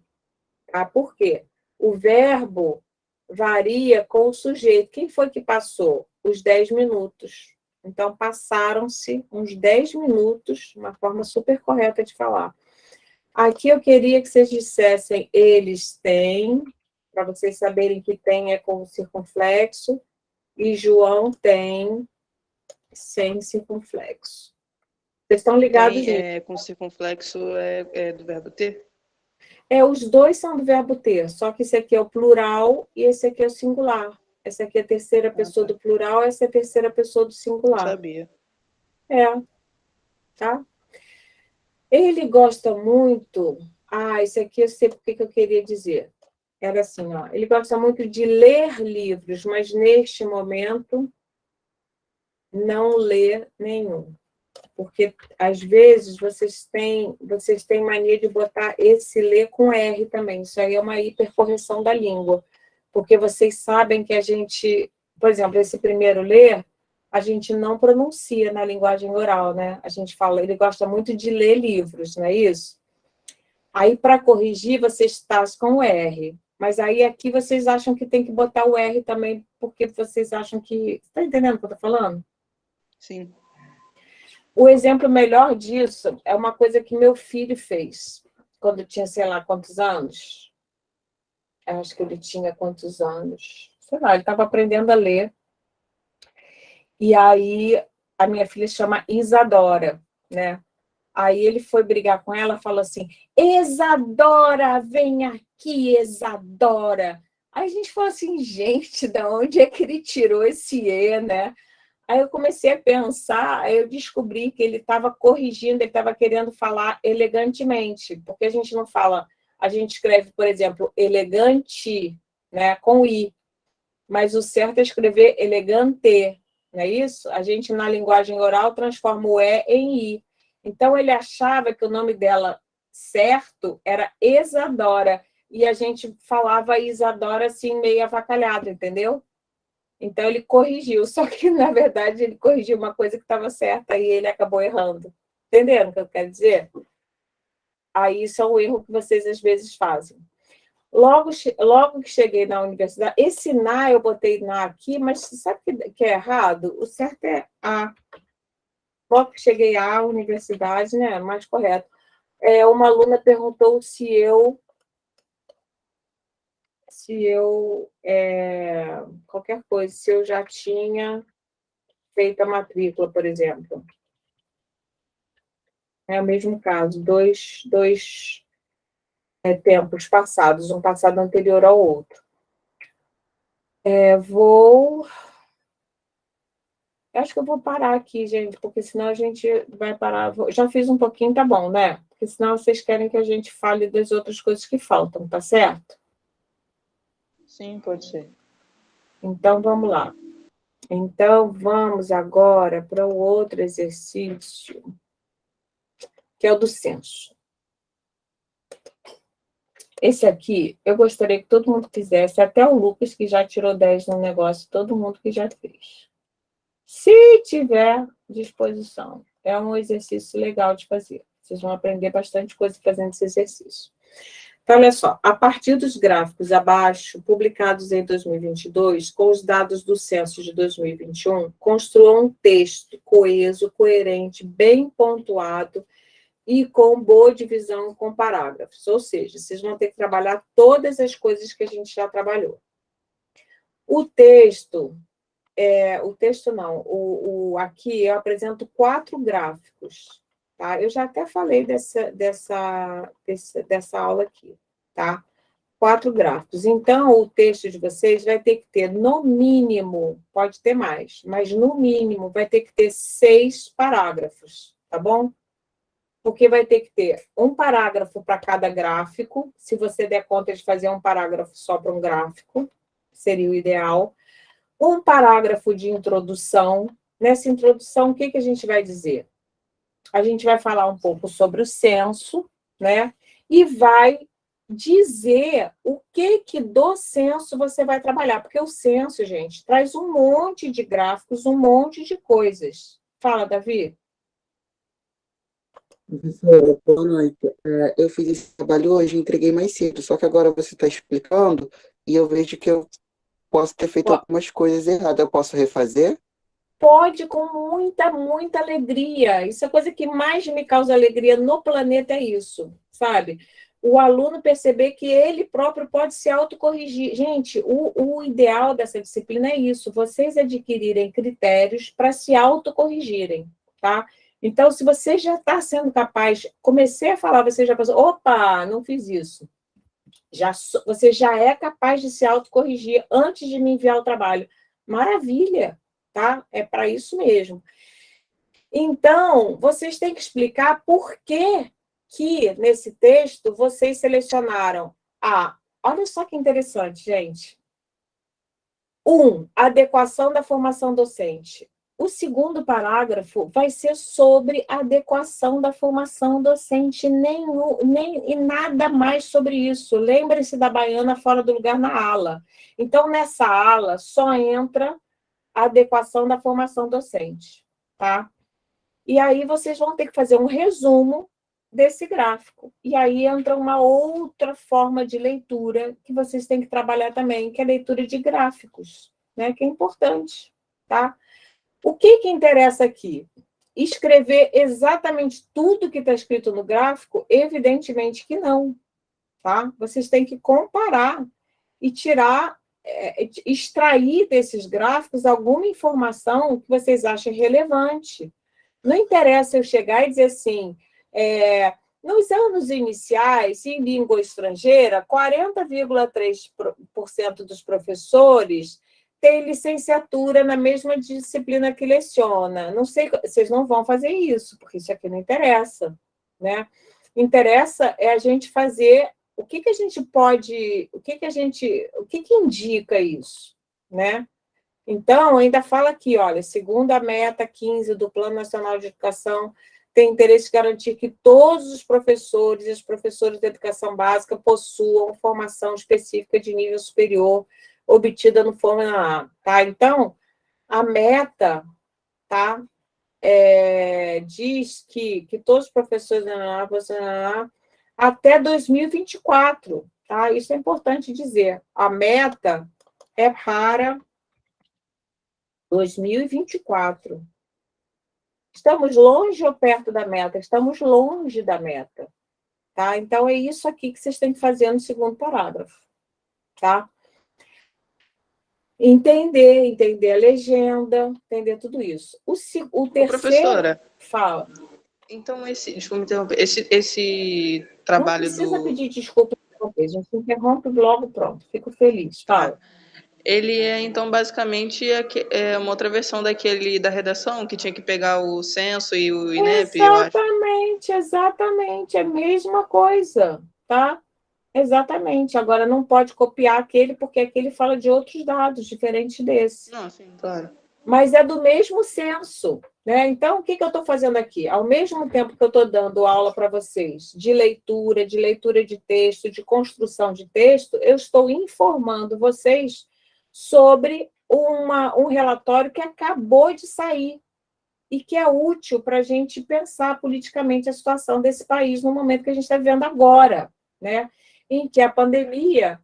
Tá? Por quê? O verbo varia com o sujeito. Quem foi que passou? Os 10 minutos. Então, passaram-se uns 10 minutos, uma forma super correta de falar. Aqui eu queria que vocês dissessem eles têm, para vocês saberem que tem é com circunflexo, e João tem sem circunflexo. Vocês estão ligados nisso? Tem com circunflexo é do verbo ter? Os dois são do verbo ter, só que esse aqui é o plural e esse aqui é o singular. Essa aqui é a terceira pessoa do plural, essa é a terceira pessoa do singular. Sabia. Tá? Ele gosta muito... esse aqui eu sei porque que eu queria dizer. Era assim, ó. Ele gosta muito de ler livros, mas neste momento não lê nenhum. Porque, às vezes, vocês têm mania de botar esse ler com R também. Isso aí é uma hipercorreção da língua. Porque vocês sabem que a gente... Por exemplo, esse primeiro ler, a gente não pronuncia na linguagem oral, né? A gente fala... Ele gosta muito de ler livros, não é isso? Aí, para corrigir, vocês tascam o R. Mas aí, aqui, vocês acham que tem que botar o R também, porque vocês acham que... Está entendendo o que eu estou falando? Sim. O exemplo melhor disso é uma coisa que meu filho fez quando tinha, sei lá, quantos anos. Eu acho que ele tinha quantos anos. Sei lá, ele estava aprendendo a ler. E aí, a minha filha se chama Isadora, né? Aí ele foi brigar com ela, falou assim, Isadora, vem aqui, Isadora. Aí a gente falou assim, gente, de onde é que ele tirou esse E, né? Aí eu comecei a pensar, aí eu descobri que ele estava corrigindo, ele estava querendo falar elegantemente, porque a gente não fala, a gente escreve, por exemplo, elegante, né, com I, mas o certo é escrever elegante, não é isso? A gente, na linguagem oral, transforma o E em I. Então, ele achava que o nome dela certo era Isadora, e a gente falava Isadora assim, meio avacalhado, entendeu? Então, ele corrigiu, só que, na verdade, ele corrigiu uma coisa que estava certa e ele acabou errando. Entenderam o que eu quero dizer? Aí, isso é um erro que vocês, às vezes, fazem. Logo que cheguei na universidade, esse na eu botei na aqui, mas sabe que é errado? O certo é a. Logo que cheguei à universidade, né, mais correto. Uma aluna perguntou se eu qualquer coisa, se eu já tinha feito a matrícula, por exemplo. É o mesmo caso, dois tempos passados, um passado anterior ao outro. Acho que eu vou parar aqui, gente, porque senão a gente vai parar. Já fiz um pouquinho, tá bom, né? Porque senão vocês querem que a gente fale das outras coisas que faltam, tá certo? Sim, pode ser. Então, vamos lá. Então, vamos agora para o outro exercício, que é o do censo. Esse aqui, eu gostaria que todo mundo fizesse, até o Lucas, que já tirou 10 no negócio, todo mundo que já fez. Se tiver disposição. É um exercício legal de fazer. Vocês vão aprender bastante coisa fazendo esse exercício. Então, olha só, a partir dos gráficos abaixo, publicados em 2022, com os dados do censo de 2021, construa um texto coeso, coerente, bem pontuado e com boa divisão com parágrafos. Ou seja, vocês vão ter que trabalhar todas as coisas que a gente já trabalhou. O texto não, aqui eu apresento 4 gráficos, tá? Eu já até falei dessa aula aqui, tá? 4 gráficos. Então, o texto de vocês vai ter que ter, no mínimo, pode ter mais, mas no mínimo vai ter que ter 6 parágrafos, tá bom? Porque vai ter que ter um parágrafo para cada gráfico, se você der conta de fazer um parágrafo só para um gráfico, seria o ideal. Um parágrafo de introdução. Nessa introdução, o que a gente vai dizer? A gente vai falar um pouco sobre o censo, né? E vai dizer o que do censo você vai trabalhar. Porque o censo, gente, traz um monte de gráficos, um monte de coisas. Fala, Davi. Professora, boa noite. Eu fiz esse trabalho hoje e entreguei mais cedo, só que agora você está explicando e eu vejo que eu posso ter feito algumas coisas erradas. Eu posso refazer? Pode, com muita, muita alegria. Isso é a coisa que mais me causa alegria no planeta, é isso, sabe? O aluno perceber que ele próprio pode se autocorrigir. Gente, o ideal dessa disciplina é isso, vocês adquirirem critérios para se autocorrigirem, tá? Então, se você já está sendo capaz, comecei a falar, você já pensou, opa, não fiz isso. Você já é capaz de se autocorrigir antes de me enviar o trabalho. Maravilha, tá? É para isso mesmo. Então, vocês têm que explicar por que nesse texto vocês selecionaram olha só que interessante, gente. 1, adequação da formação docente. O segundo parágrafo vai ser sobre a adequação da formação docente, nem nada mais sobre isso. Lembre-se da baiana fora do lugar na ala. Então, nessa ala, só entra a adequação da formação docente, tá? E aí, vocês vão ter que fazer um resumo desse gráfico. E aí entra uma outra forma de leitura que vocês têm que trabalhar também, que é a leitura de gráficos, né? Que é importante, tá? O que interessa aqui? Escrever exatamente tudo que está escrito no gráfico? Evidentemente que não, tá? Vocês têm que comparar e extrair desses gráficos alguma informação que vocês achem relevante. Não interessa eu chegar e dizer assim, nos anos iniciais, em língua estrangeira, 40,3% dos professores tem licenciatura na mesma disciplina que leciona. Não sei, vocês não vão fazer isso, porque isso aqui não interessa, né? Interessa é a gente fazer o que a gente pode, o que indica isso, né? Então, ainda fala aqui, olha, segundo a meta 15 do Plano Nacional de Educação, tem interesse de garantir que todos os professores e as professoras de educação básica possuam formação específica de nível superior obtida no Fórmula A, tá? Então, a meta, tá? Diz que todos os professores até 2024, tá? Isso é importante dizer. A meta é para 2024. Estamos longe ou perto da meta? Estamos longe da meta, tá? Então, é isso aqui que vocês têm que fazer no segundo parágrafo, tá? Entender a legenda, entender tudo isso. O terceiro... Professora, fala. então, desculpa me interromper, esse trabalho não precisa pedir desculpa, a gente interrompe logo, pronto, fico feliz, fala. Ele é, então, basicamente, uma outra versão daquele da redação, que tinha que pegar o censo e o INEP, eu acho. Exatamente, é a mesma coisa, tá? Exatamente. Agora, não pode copiar aquele, porque aquele fala de outros dados, diferentes desse. Não, sim, claro. Mas é do mesmo censo, né? Então, o que eu estou fazendo aqui? Ao mesmo tempo que eu estou dando aula para vocês de leitura de texto, de construção de texto, eu estou informando vocês sobre um relatório que acabou de sair e que é útil para a gente pensar politicamente a situação desse país no momento que a gente está vivendo agora, né? em que a pandemia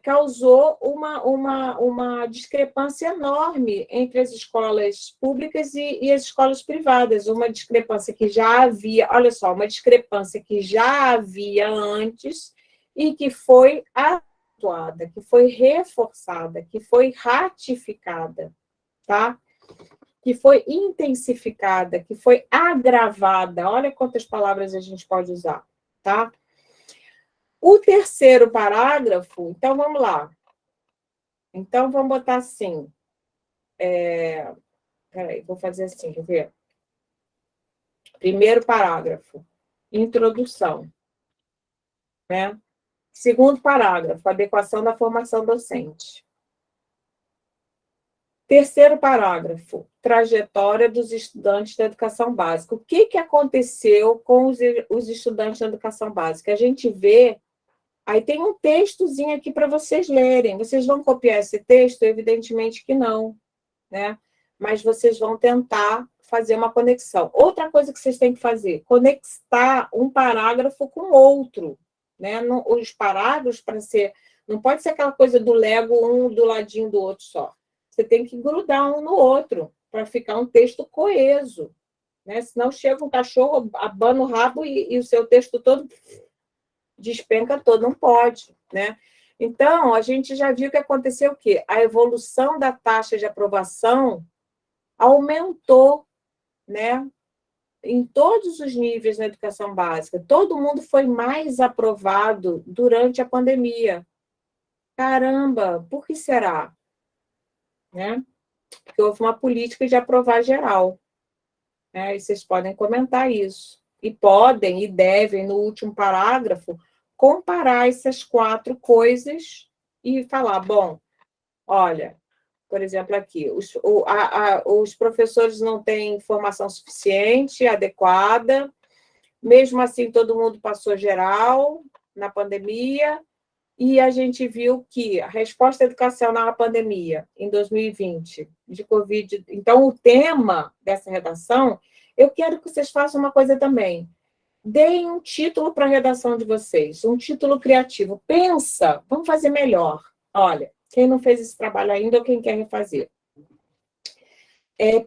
causou uma discrepância enorme entre as escolas públicas e as escolas privadas, uma discrepância que já havia, olha só, uma discrepância que já havia antes e que foi atuada, que foi reforçada, que foi ratificada, tá? Que foi intensificada, que foi agravada. Olha quantas palavras a gente pode usar, tá? O terceiro parágrafo, então vamos lá. Então vamos botar assim. Peraí, vou fazer assim, quer ver? Primeiro parágrafo, introdução, né? Segundo parágrafo, adequação da formação docente. Terceiro parágrafo, trajetória dos estudantes da educação básica. O que aconteceu com os estudantes da educação básica? A gente vê. Aí tem um textozinho aqui para vocês lerem. Vocês vão copiar esse texto? Evidentemente que não, né? Mas vocês vão tentar fazer uma conexão. Outra coisa que vocês têm que fazer, conectar um parágrafo com outro, né? Os parágrafos, para ser... Não pode ser aquela coisa do Lego, um do ladinho do outro só. Você tem que grudar um no outro, para ficar um texto coeso, né? Senão chega um cachorro, abana o rabo e o seu texto todo... despenca todo, não pode, né? Então, a gente já viu que aconteceu o quê? A evolução da taxa de aprovação aumentou, né? Em todos os níveis na educação básica. Todo mundo foi mais aprovado durante a pandemia. Caramba, por que será? Né? Porque houve uma política de aprovar geral. Né? E vocês podem comentar isso. E podem e devem, no último parágrafo, comparar essas 4 coisas e falar, bom, olha, por exemplo, aqui, os professores não têm formação suficiente, adequada, mesmo assim todo mundo passou geral na pandemia, e a gente viu que a resposta educacional à pandemia, em 2020, de Covid... Então, o tema dessa redação, eu quero que vocês façam uma coisa também. Deem um título para a redação de vocês, um título criativo. Pensa, vamos fazer melhor. Olha, quem não fez esse trabalho ainda ou quem quer refazer.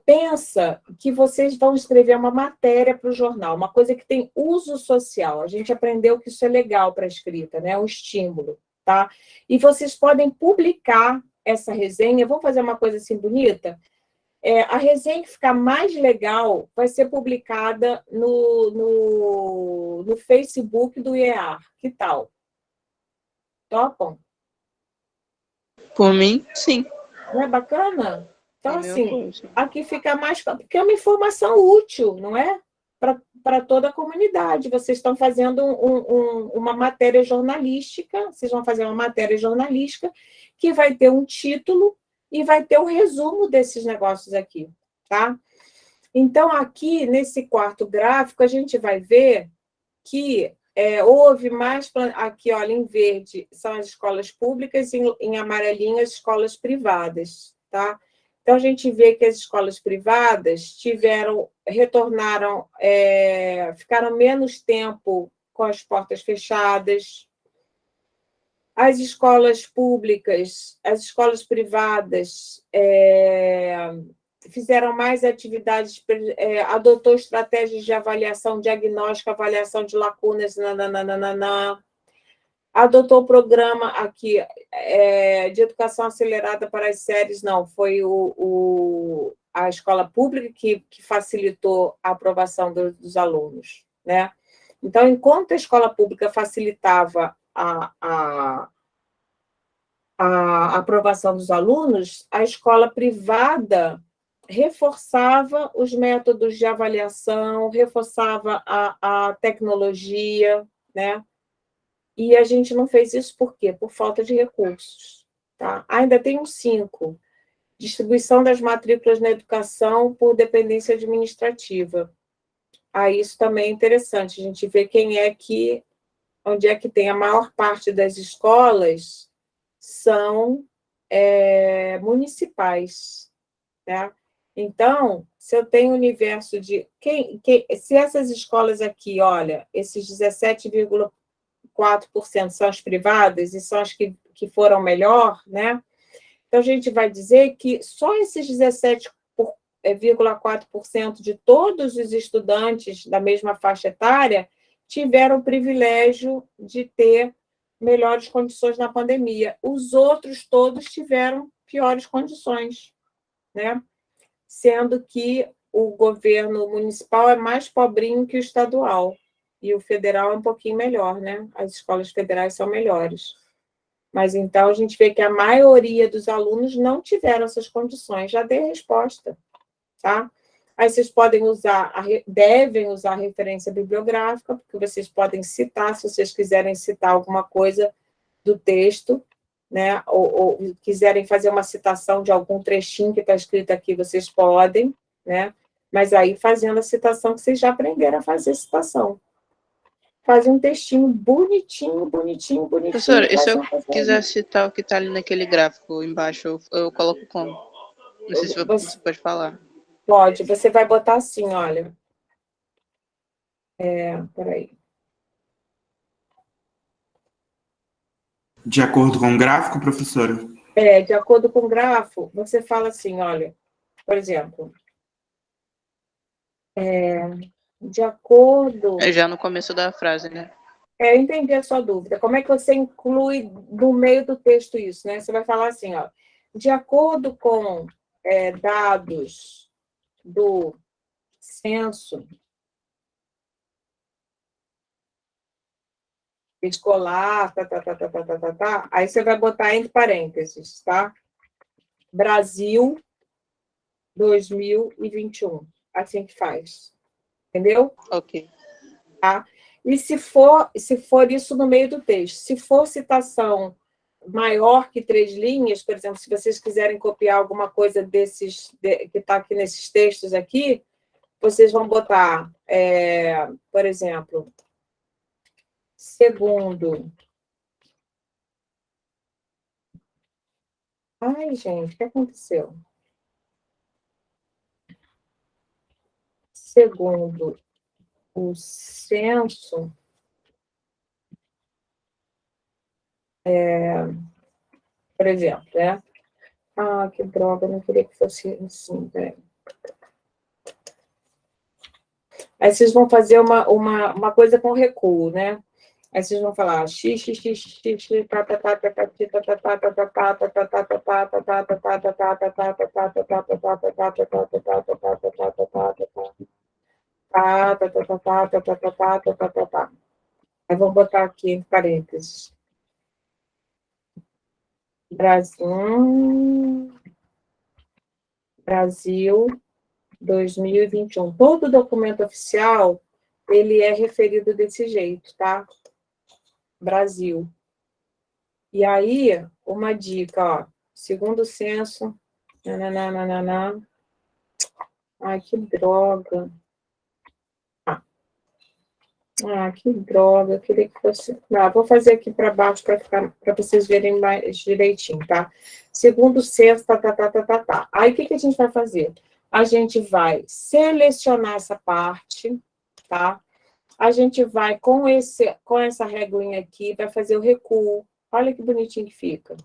Pensa que vocês vão escrever uma matéria para o jornal, uma coisa que tem uso social. A gente aprendeu que isso é legal para a escrita, né? Um estímulo, tá? E vocês podem publicar essa resenha. Vamos fazer uma coisa assim bonita? A resenha que ficar mais legal vai ser publicada no Facebook do IEAR. Que tal? Topam? Por mim, sim. Não é bacana? Então, É assim, meu curso. aqui fica mais... Porque é uma informação útil, não é? Para toda a comunidade. Vocês estão fazendo uma matéria jornalística, vocês vão fazer uma matéria jornalística que vai ter um título e vai ter o resumo desses negócios aqui, tá? Então, aqui, nesse quarto gráfico, a gente vai ver que houve mais... Aqui, olha, em verde, são as escolas públicas, em amarelinho, as escolas privadas, tá? Então, a gente vê que as escolas privadas retornaram, ficaram menos tempo com as portas fechadas. As escolas públicas, as escolas privadas fizeram mais atividades, adotou estratégias de avaliação diagnóstica, avaliação de lacunas, adotou o programa aqui de educação acelerada para as séries, não, foi a escola pública que facilitou a aprovação dos alunos, né? Então, enquanto a escola pública facilitava a aprovação dos alunos, a escola privada reforçava os métodos de avaliação, reforçava a tecnologia, né? E a gente não fez isso por quê? Por falta de recursos. Tá? Ainda tem um 5, distribuição das matrículas na educação por dependência administrativa. Isso também é interessante, a gente vê onde é que tem a maior parte das escolas são municipais. Tá? Então, se eu tenho um universo de... se essas escolas aqui, olha, esses 17, 4% são as privadas e são as que foram melhor, né? Então, a gente vai dizer que só esses 17,4% de todos os estudantes da mesma faixa etária tiveram o privilégio de ter melhores condições na pandemia. Os outros todos tiveram piores condições, né? Sendo que o governo municipal é mais pobrinho que o estadual, e o federal é um pouquinho melhor, né? As escolas federais são melhores. Mas então a gente vê que a maioria dos alunos não tiveram essas condições. Já dei a resposta, tá? Aí vocês podem usar, devem usar a referência bibliográfica, porque vocês podem citar, se vocês quiserem citar alguma coisa do texto, né? Ou quiserem fazer uma citação de algum trechinho que está escrito aqui, vocês podem, né? Mas aí fazendo a citação que vocês já aprenderam a fazer citação. Faz um textinho bonitinho, bonitinho, bonitinho. Professora, e se eu quiser citar o que está ali naquele gráfico embaixo, eu coloco como? Não sei se você pode falar. Pode, você vai botar assim, olha. Peraí. De acordo com o gráfico, professora? De acordo com o grafo, você fala assim, olha, por exemplo, de acordo... É já no começo da frase, né? Eu entendi a sua dúvida. Como é que você inclui no meio do texto isso, né? Você vai falar assim, ó, de acordo com dados do censo escolar, aí você vai botar entre parênteses, tá? Brasil 2021. Assim que faz. Entendeu? Ok. Tá? E se for isso no meio do texto, se for citação maior que 3 linhas, por exemplo, se vocês quiserem copiar alguma coisa desses que está aqui nesses textos aqui, vocês vão botar, por exemplo, segundo. Ai, gente, o que aconteceu? Segundo o censo, por exemplo, né? Ah, que droga, não queria que fosse assim, velho. Aí vocês vão fazer uma coisa com recuo, né? Aí vocês vão falar aí vou botar aqui em parênteses. Brasil 2021. Todo documento oficial, ele é referido desse jeito, tá? Brasil. E aí, uma dica, ó. Segundo o censo... Nananana. Ai, que droga. Que droga. Eu queria que fosse... vou fazer aqui para baixo para vocês verem mais direitinho, tá? Segundo o censo, tá. Aí, o que a gente vai fazer? A gente vai selecionar essa parte, tá? A gente vai, com essa reguinha aqui, vai fazer o recuo. Olha que bonitinho que fica,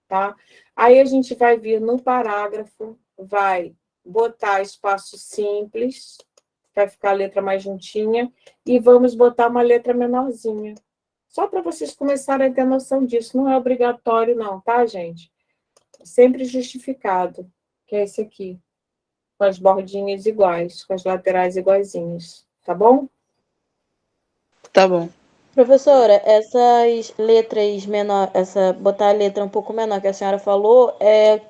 tá? Aí, a gente vai vir no parágrafo, vai botar espaço simples, vai ficar a letra mais juntinha, e vamos botar uma letra menorzinha. Só para vocês começarem a ter noção disso. Não é obrigatório, não, tá, gente? Sempre justificado, que é esse aqui. Com as bordinhas iguais, com as laterais iguaizinhas, tá bom? Tá bom. Professora, essas letras menor, botar a letra um pouco menor que a senhora falou,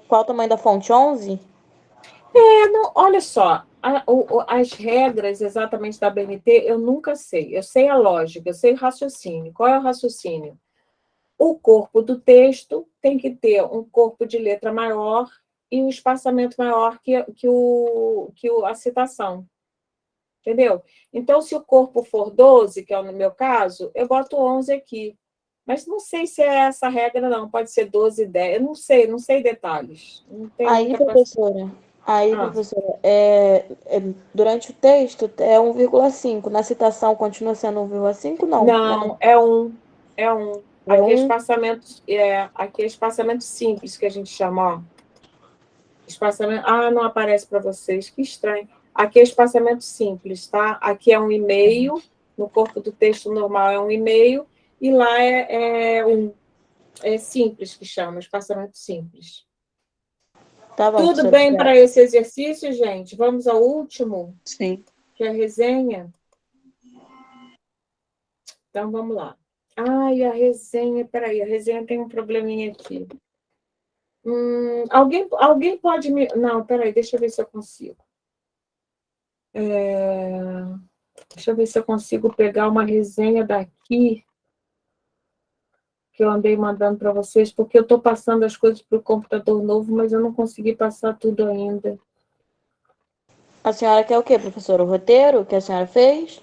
qual o tamanho da fonte? 11? Não, olha só, as regras exatamente da BNT eu nunca sei. Eu sei a lógica, eu sei o raciocínio. Qual é o raciocínio? O corpo do texto tem que ter um corpo de letra maior e um espaçamento maior que a citação. Entendeu? Então, se o corpo for 12, que é no meu caso, eu boto 11 aqui. Mas não sei se é essa regra, não. Pode ser 12, 10. Eu não sei detalhes. Não tenho Aí, professora, durante o texto é 1,5. Na citação continua sendo 1,5? Não. Não, é 1. É um. É Aqui é um? espaçamento, aqui é espaçamento simples que a gente chama, ó. Espaçamento. Ah, não aparece para vocês, que estranho. Aqui é espaçamento simples, tá? Aqui é 1,5, no corpo do texto normal é 1,5, e lá é simples que chama, espaçamento simples. Tá bom, Tudo professora. bem para esse exercício, gente? Vamos ao último, Sim. que é a resenha. Então, vamos lá. Ai, a resenha, peraí, a resenha tem um probleminha aqui. Alguém pode me... Não, peraí, deixa eu ver se eu consigo. Deixa eu ver se eu consigo pegar uma resenha daqui que eu andei mandando para vocês, porque eu estou passando as coisas para o computador novo, mas eu não consegui passar tudo ainda. A senhora quer o quê, professora? O roteiro que a senhora fez?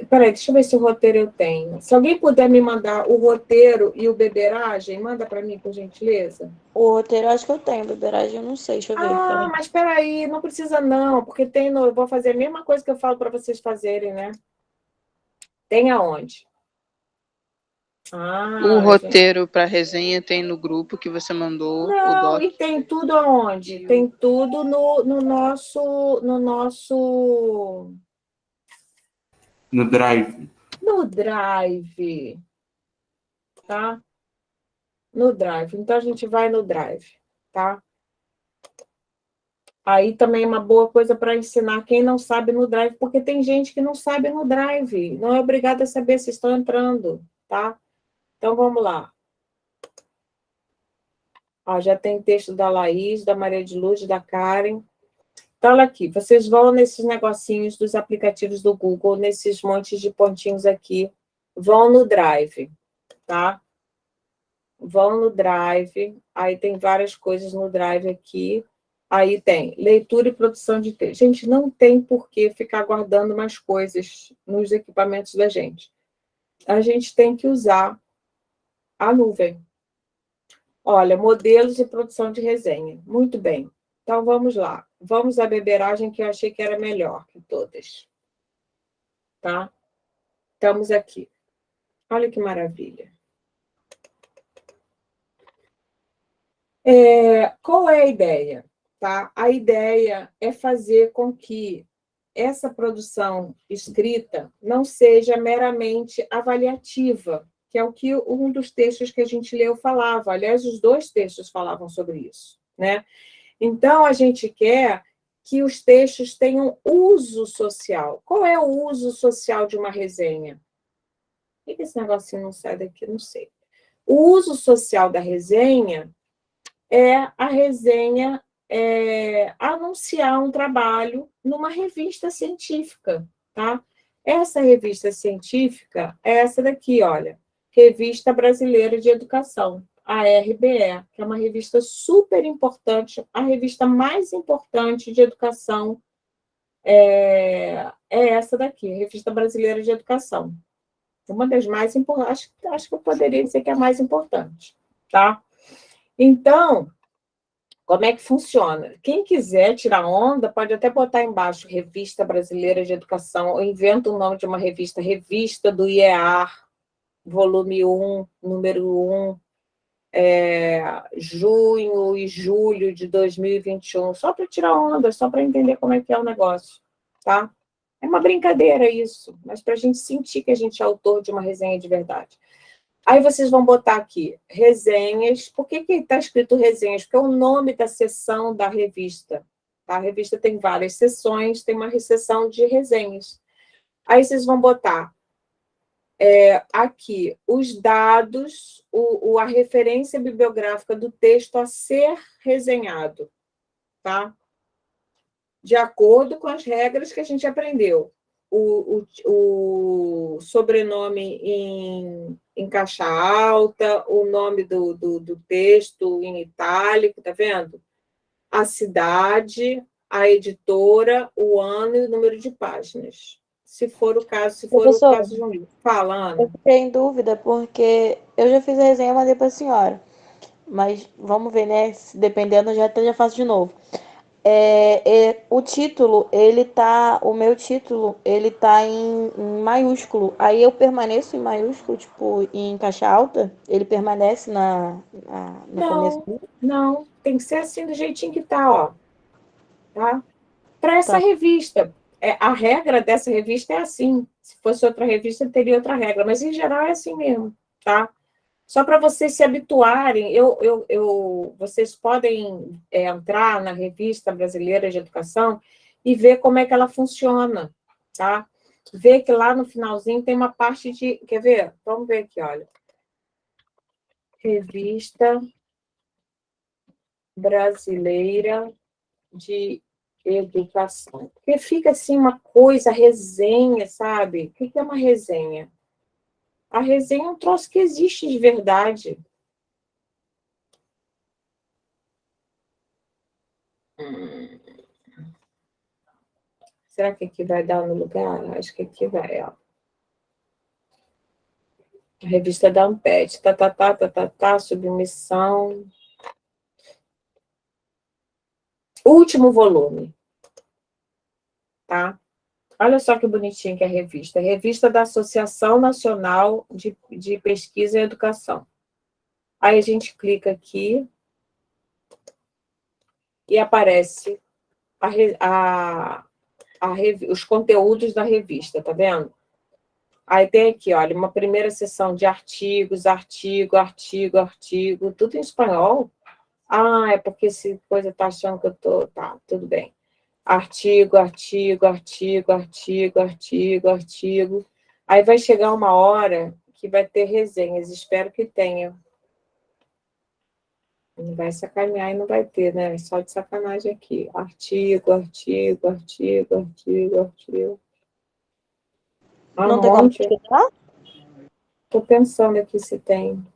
Peraí, deixa eu ver se o roteiro eu tenho. Se alguém puder me mandar o roteiro e o beberagem, manda para mim, por gentileza. O roteiro eu acho que eu tenho, beberagem eu não sei, deixa eu ver. Ah, mas peraí, não precisa não, porque eu vou fazer a mesma coisa que eu falo para vocês fazerem, né? Tem aonde? O Gente. roteiro para resenha tem no grupo que você mandou, o Não, doc. e tem tudo aonde? Tem tudo no nosso No Drive. no Drive, tá? No Drive. Então a gente vai no Drive, tá? Aí também é uma boa coisa para ensinar quem não sabe no Drive, porque tem gente que não sabe no Drive. Não é obrigado a saber se estão entrando, tá? Então vamos lá. Ó, já tem texto da Laís, da Maria de Luz, da Karen. Então, olha aqui, vocês vão nesses negocinhos dos aplicativos do Google, nesses montes de pontinhos aqui, vão no Drive, tá? Vão no Drive, aí tem várias coisas no Drive aqui, aí tem leitura e produção de texto. Gente, não tem por que ficar guardando mais coisas nos equipamentos da gente. A gente tem que usar a nuvem. Olha, modelos de produção de resenha. Muito bem. Então, vamos lá. Vamos à beberagem, que eu achei que era melhor que todas. Tá? Estamos aqui. Olha que maravilha. Qual é a ideia? Tá? A ideia é fazer com que essa produção escrita não seja meramente avaliativa, que é o que um dos textos que a gente leu falava. Aliás, os dois textos falavam sobre isso, né? Então, a gente quer que os textos tenham uso social. Qual é o uso social de uma resenha? Por que esse negocinho não sai daqui? Não sei. O uso social da resenha é a resenha anunciar um trabalho numa revista científica, tá? Essa revista científica é essa daqui, olha, Revista Brasileira de Educação, a RBE, que é uma revista super importante, a revista mais importante de educação é essa daqui, Revista Brasileira de Educação. Uma das mais importantes, acho que eu poderia dizer que é a mais importante, tá? Então, como é que funciona? Quem quiser tirar onda, pode até botar embaixo Revista Brasileira de Educação, ou inventa o nome de uma revista, Revista do IEAR, volume 1, número 1, junho e julho de 2021, só para tirar onda, só para entender como é que é o negócio, tá? É uma brincadeira isso, mas para a gente sentir que a gente é autor de uma resenha de verdade. Aí vocês vão botar aqui, resenhas. Por que está escrito resenhas? Porque é o nome da seção da revista. Tá? A revista tem várias seções, tem uma seção de resenhas. Aí vocês vão botar aqui os dados, a referência bibliográfica do texto a ser resenhado, tá? De acordo com as regras que a gente aprendeu. O sobrenome em caixa alta, o nome do texto em itálico, tá vendo? A cidade, a editora, o ano e o número de páginas. Se for o caso de um livro. Fala, Ana. Eu fiquei em dúvida porque eu já fiz a resenha e mandei para a senhora. Mas vamos ver, né? Dependendo, já faço de novo. o título, o meu título, ele tá em maiúsculo. Aí eu permaneço em maiúsculo, tipo, em caixa alta? Ele permanece no começo? Não, tem que ser assim do jeitinho que tá, ó. Tá? Para essa Tá. revista. A regra dessa revista é assim. Se fosse outra revista, teria outra regra, mas em geral é assim mesmo, tá? Só para vocês se habituarem, vocês podem entrar na Revista Brasileira de Educação e ver como é que ela funciona, tá? Ver que lá no finalzinho tem uma parte de... Quer ver? Vamos ver aqui, olha. Revista Brasileira de Educação. Porque fica assim uma coisa, resenha, sabe? O que é uma resenha? A resenha é um troço que existe de verdade. Será que aqui vai dar no lugar? Acho que aqui vai, ó. A revista da Amped. Submissão. Último volume. Tá? Olha só que bonitinho que é a revista. A revista da Associação Nacional de Pesquisa em Educação. Aí a gente clica aqui e aparece os conteúdos da revista, tá vendo? Aí tem aqui, olha, uma primeira seção de artigos, artigo, tudo em espanhol. Ah, é porque esse coisa tá achando que eu tô... Tá, tudo bem. Artigo. Aí vai chegar uma hora que vai ter resenhas, espero que tenha. Não vai sacanear e não vai ter, né? É só de sacanagem aqui. Artigo. Não tem como pesquisar? Tô pensando aqui se tem.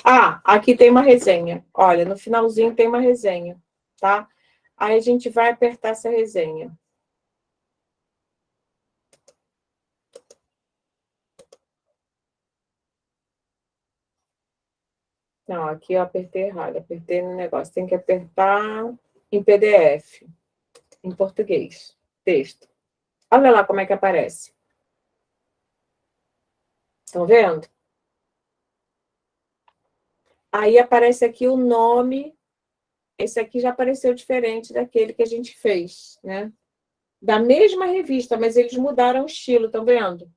Ah, aqui tem uma resenha. Olha, no finalzinho tem uma resenha, tá? Aí a gente vai apertar essa resenha. Não, aqui eu apertei errado, apertei no negócio. Tem que apertar em PDF, em português, texto. Olha lá como é que aparece. Estão vendo? Aí aparece aqui o nome. Esse aqui já apareceu diferente daquele que a gente fez, né? Da mesma revista, mas eles mudaram o estilo, estão vendo?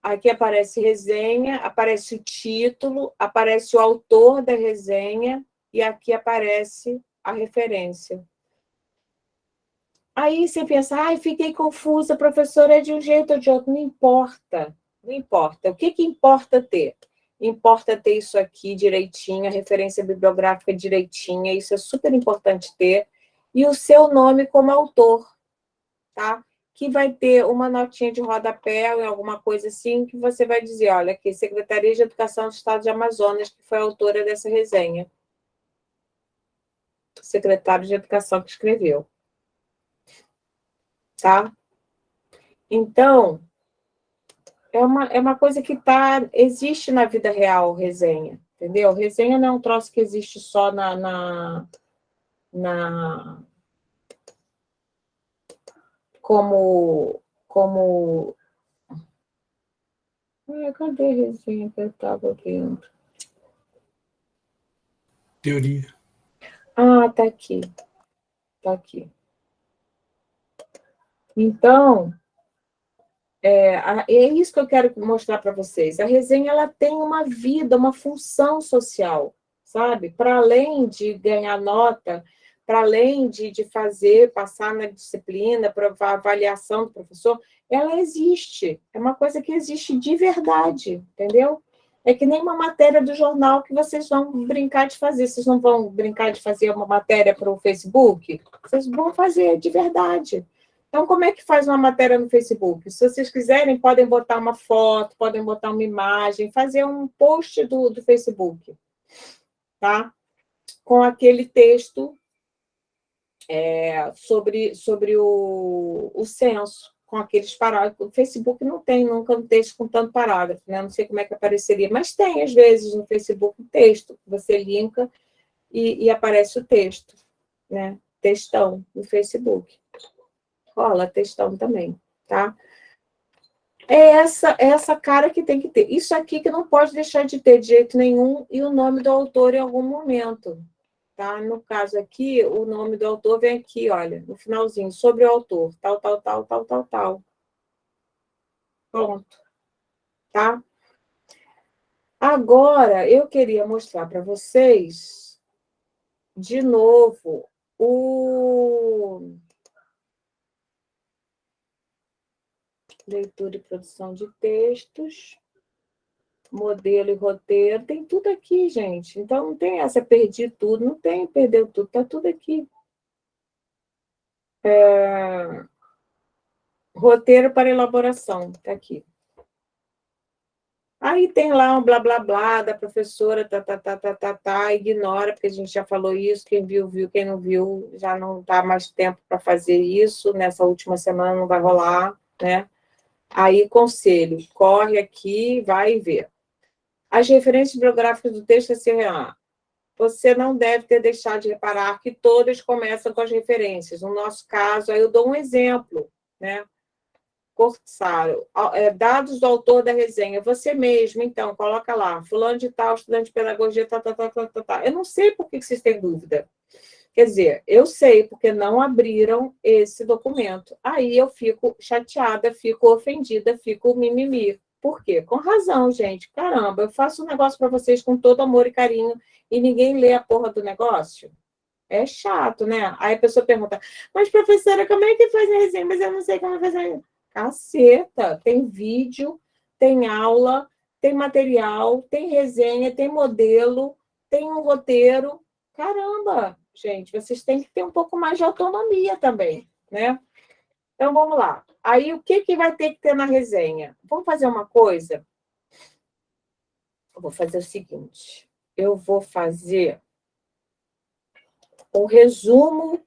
Aqui aparece resenha, aparece o título, aparece o autor da resenha e aqui aparece a referência. Aí você pensa, ai, fiquei confusa, professora, é de um jeito ou de outro. Não importa, não importa. O que importa ter? Importa ter isso aqui direitinho, a referência bibliográfica direitinha, isso é super importante ter, e o seu nome como autor, tá? Que vai ter uma notinha de rodapé ou alguma coisa assim, que você vai dizer, olha, aqui, Secretaria de Educação do Estado de Amazonas, que foi a autora dessa resenha. O secretário de Educação que escreveu. Tá? Então, é uma coisa que existe na vida real, resenha, entendeu? Resenha não é um troço que existe só como... Cadê a resenha que eu estava vendo? Teoria. Ah, tá aqui. Tá aqui. Então, é isso que eu quero mostrar para vocês. A resenha ela tem uma vida, uma função social, sabe? Para além de ganhar nota, para além de passar na disciplina, provar a avaliação do professor, ela existe. É uma coisa que existe de verdade, entendeu? É que nem uma matéria do jornal que vocês vão brincar de fazer. Vocês não vão brincar de fazer uma matéria para o Facebook? Vocês vão fazer de verdade. Então, como é que faz uma matéria no Facebook? Se vocês quiserem, podem botar uma foto, podem botar uma imagem, fazer um post do Facebook, tá? Com aquele texto sobre o censo, com aqueles parágrafos. O Facebook não tem nunca um texto com tanto parágrafo, né? Não sei como é que apareceria, mas tem, às vezes, no Facebook um texto. Você linka e aparece o texto, né? textão no Facebook. Rola textão também, tá? É essa cara que tem que ter. Isso aqui que não pode deixar de ter de jeito nenhum, e o nome do autor em algum momento, tá? No caso aqui, o nome do autor vem aqui, olha, no finalzinho, sobre o autor, tal, tal, tal, tal, tal, tal. Pronto, tá? Agora, eu queria mostrar para vocês, de novo, o leitura e produção de textos, modelo e roteiro, tem tudo aqui, gente. Então, não tem essa, perdi tudo, não tem, perdeu tudo, tá tudo aqui. Roteiro para elaboração, tá aqui. Aí tem lá um blá, blá, blá da professora, ignora, porque a gente já falou isso, quem viu, viu, quem não viu, já não dá mais tempo para fazer isso, nessa última semana não vai rolar, né? Aí, conselho, corre aqui, vai ver. As referências bibliográficas do texto, assim, você não deve ter deixado de reparar que todas começam com as referências. No nosso caso, aí eu dou um exemplo, né? Corsaro, dados do autor da resenha, você mesmo, então, coloca lá, fulano de tal, estudante de pedagogia, tá. Eu não sei por que vocês têm dúvida. Quer dizer, eu sei porque não abriram esse documento. Aí eu fico chateada, fico ofendida, fico mimimi. Por quê? Com razão, gente. Caramba, eu faço um negócio para vocês com todo amor e carinho e ninguém lê a porra do negócio? É chato, né? Aí a pessoa pergunta, mas professora, como é que faz a resenha? Mas eu não sei como fazer. Caceta, tem vídeo, tem aula, tem material, tem resenha, tem modelo, tem um roteiro. Caramba, gente, vocês têm que ter um pouco mais de autonomia também, né? Então, vamos lá. Aí, o que vai ter que ter na resenha? Vamos fazer uma coisa? Eu vou fazer o seguinte. Eu vou fazer um resumo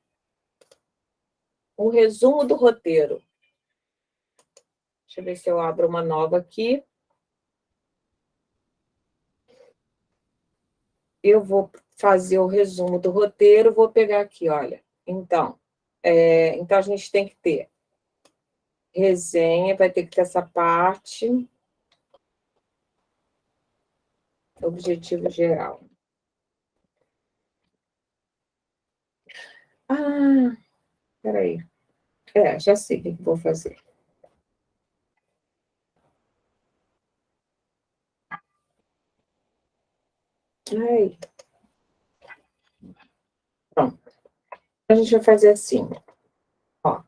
do roteiro. Deixa eu ver se eu abro uma nova aqui. Eu vou fazer o resumo do roteiro, vou pegar aqui, olha. Então, então a gente tem que ter resenha, vai ter que ter essa parte. Objetivo geral. Ah, peraí. Já sei o que vou fazer. Ai. Pronto. A gente vai fazer assim, ó.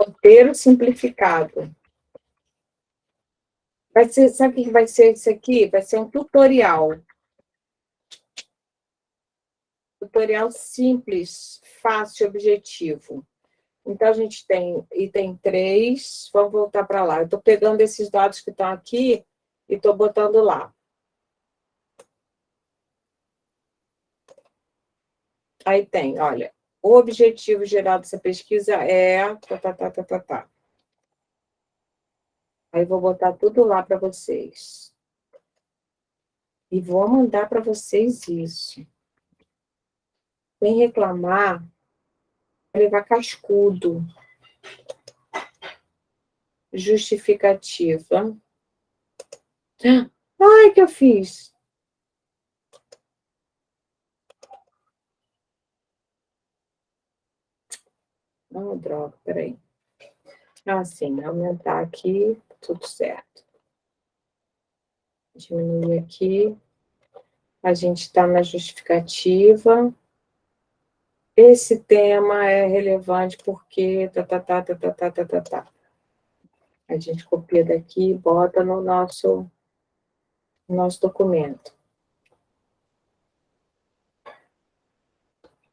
Roteiro simplificado. Vai ser, sabe o que vai ser isso aqui? Vai ser um tutorial. Tutorial simples, fácil, objetivo. Então, a gente tem item 3, vamos voltar para lá. Eu estou pegando esses dados que estão aqui e estou botando lá. Aí tem, olha, o objetivo geral dessa pesquisa é... Aí vou botar tudo lá para vocês. E vou mandar para vocês isso. Sem reclamar, vai levar cascudo. Justificativa. Ai, que eu fiz. Oh, droga, peraí. Assim, aumentar aqui, tudo certo. Diminuir aqui. A gente está na justificativa. Esse tema é relevante porque... Tá. A gente copia daqui e bota no nosso documento.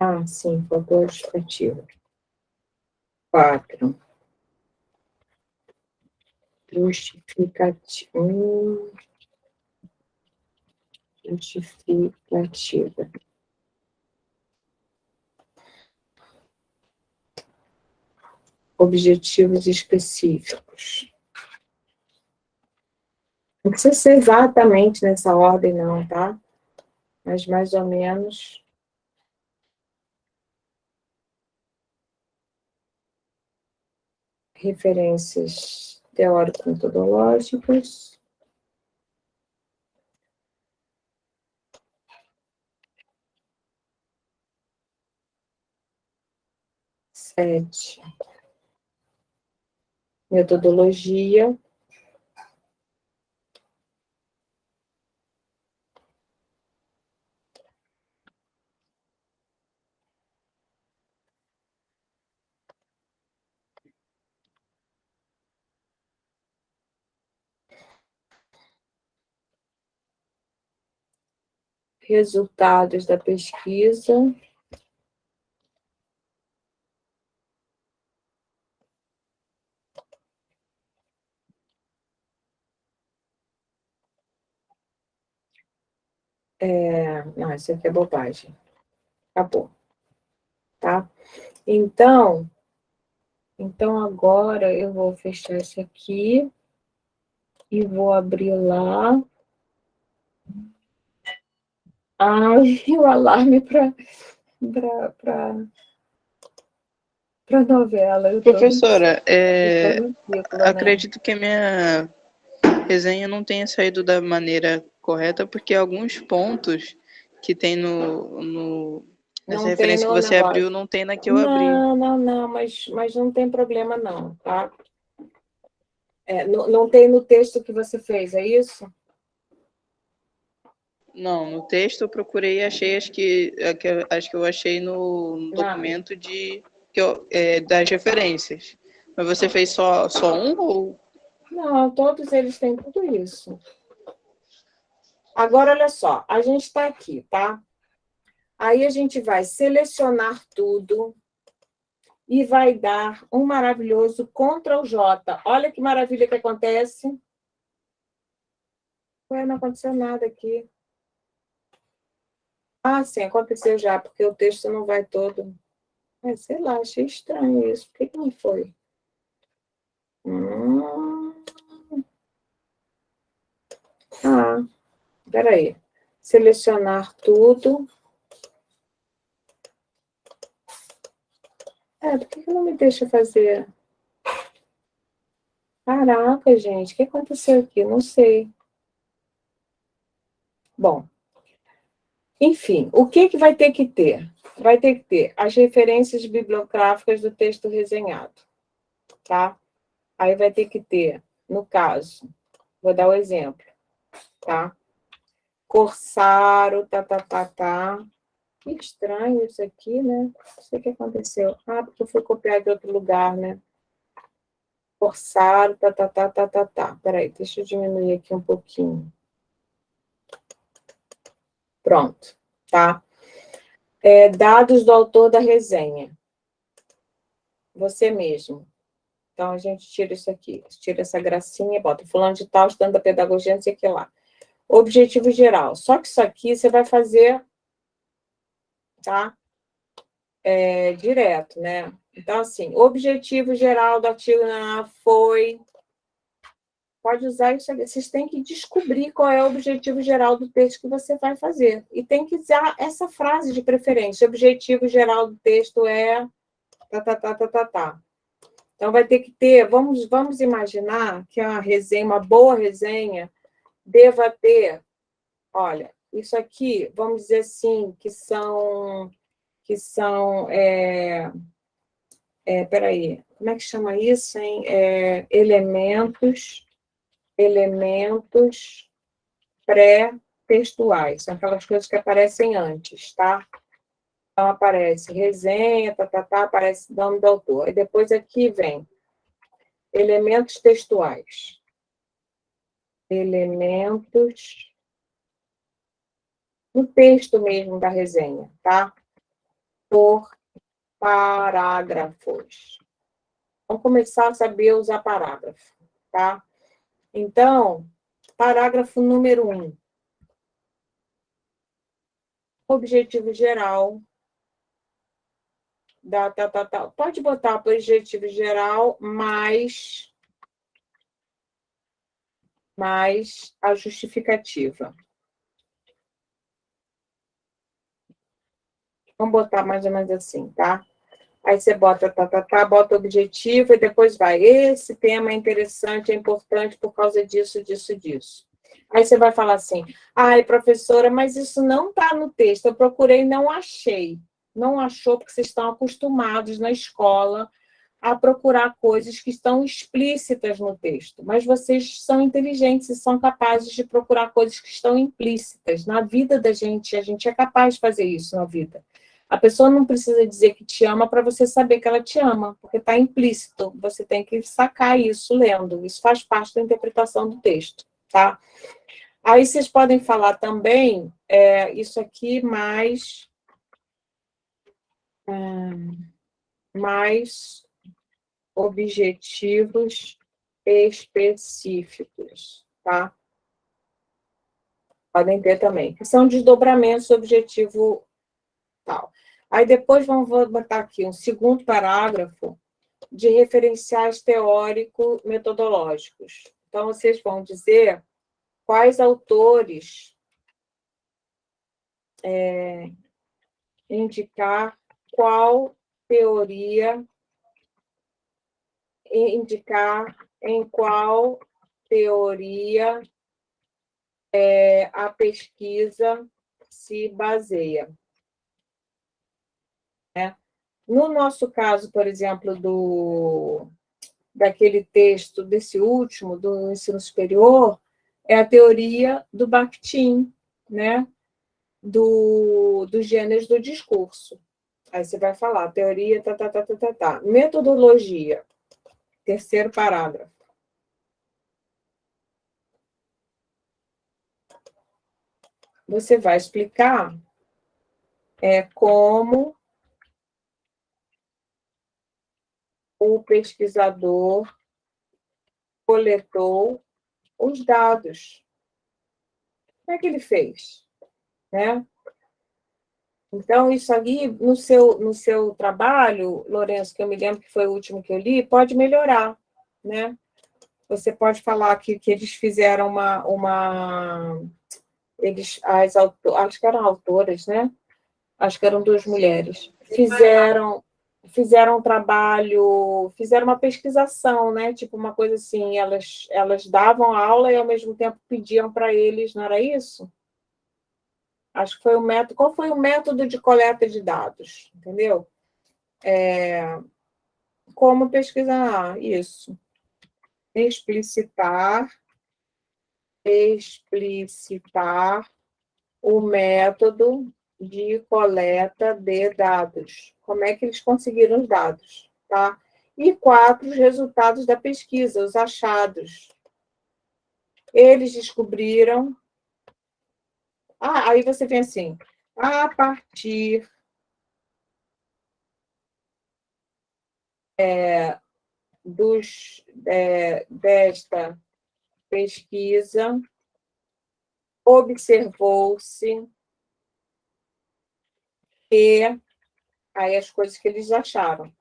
Ah, sim, faltou a justificativa. 4. Justificativa. Justificativa. objetivos específicos. Não precisa ser exatamente nessa ordem, não, tá? Mas mais ou menos. Referências teórico-metodológicas. Sete. Metodologia. Resultados da pesquisa. Não, isso aqui é bobagem. Acabou. Tá? Então agora eu vou fechar isso aqui e vou abrir lá. O alarme para novela. Professora, Eu tô ridícula, né? acredito que a minha resenha não tenha saído da maneira correta, porque alguns pontos que tem nessa Não tem referência que no você abriu, negócio. não tem na que eu abri. Não, mas não tem problema não, tá? Não tem no texto que você fez, é isso? Não, no texto eu procurei e achei as que eu achei no Não. documento das referências. Mas você fez só um ou... Não, todos eles têm tudo isso. Agora, olha só, a gente está aqui, tá? Aí a gente vai selecionar tudo e vai dar um maravilhoso Ctrl+J. Olha que maravilha que acontece. Ué, não aconteceu nada aqui. Ah, sim, aconteceu já, porque o texto não vai todo. Sei lá, achei estranho isso. Por que não foi? Peraí. Selecionar tudo. Por que não me deixa fazer? Caraca, gente, o que aconteceu aqui? Não sei. Bom, enfim, o que vai ter que ter? Vai ter que ter as referências bibliográficas do texto resenhado, tá? Aí vai ter que ter, no caso, vou dar o exemplo, tá? Corsaro, tá. Que estranho isso aqui, né? Não sei o que aconteceu. Porque eu fui copiar de outro lugar, né? Corsaro, tá. Peraí, deixa eu diminuir aqui um pouquinho. Pronto, tá? Dados do autor da resenha. Você mesmo. Então, a gente tira isso aqui. Tira essa gracinha e bota fulano de tal, estudando da pedagogia, não sei o que lá. Objetivo geral. Só que isso aqui você vai fazer, tá? Direto, né? Então, assim, objetivo geral do artigo foi... Pode usar isso aqui. Vocês têm que descobrir qual é o objetivo geral do texto que você vai fazer. E tem que usar essa frase de preferência. O objetivo geral do texto é... Tá. Então, vai ter que ter... Vamos imaginar que uma boa resenha deva ter... Olha, isso aqui, vamos dizer assim, que são peraí, como é que chama isso, hein? Elementos pré-textuais, são aquelas coisas que aparecem antes, tá? Então, aparece resenha, aparece nome do autor. E depois aqui vem elementos textuais. Elementos no texto mesmo da resenha, tá? Por parágrafos. Vamos começar a saber usar parágrafo, tá? Então, parágrafo número 1. Objetivo geral Pode botar o objetivo geral mais a justificativa. Vamos botar mais ou menos assim, tá? Aí você bota, bota o objetivo e depois vai. Esse tema é interessante, é importante por causa disso, disso, disso. Aí você vai falar assim, ai, professora, mas isso não está no texto. Eu procurei e não achei. Não achou porque vocês estão acostumados na escola a procurar coisas que estão explícitas no texto. Mas vocês são inteligentes e são capazes de procurar coisas que estão implícitas. Na vida da gente, a gente é capaz de fazer isso na vida. A pessoa não precisa dizer que te ama para você saber que ela te ama, porque está implícito. Você tem que sacar isso lendo. Isso faz parte da interpretação do texto, tá? Aí vocês podem falar também, isso aqui mais objetivos específicos, tá? Podem ter também, que são desdobramentos do objetivo tal. Aí depois vou botar aqui um segundo parágrafo de referenciais teórico-metodológicos. Então, vocês vão dizer quais autores indicar qual teoria, indicar em qual teoria a pesquisa se baseia. No nosso caso, por exemplo, daquele texto, desse último, do ensino superior, é a teoria do Bakhtin, né? Dos gêneros do discurso. Aí você vai falar, teoria, Metodologia, terceiro parágrafo. Você vai explicar como o pesquisador coletou os dados. Como é que ele fez? Né? Então, isso ali, no seu trabalho, Lourenço, que eu me lembro que foi o último que eu li, pode melhorar, né? Você pode falar que eles fizeram acho que eram autoras, né? Acho que eram duas mulheres. Fizeram um trabalho, fizeram uma pesquisação, né? Tipo uma coisa assim, elas davam aula e ao mesmo tempo pediam para eles, não era isso? Acho que foi o método. Qual foi o método de coleta de dados? Entendeu? Como pesquisar isso? Explicitar o método de coleta de dados. Como é que eles conseguiram os dados, tá? E 4, os resultados da pesquisa, os achados. Eles descobriram... aí você vem assim, a partir desta pesquisa, observou-se que... Aí as coisas que eles acharam.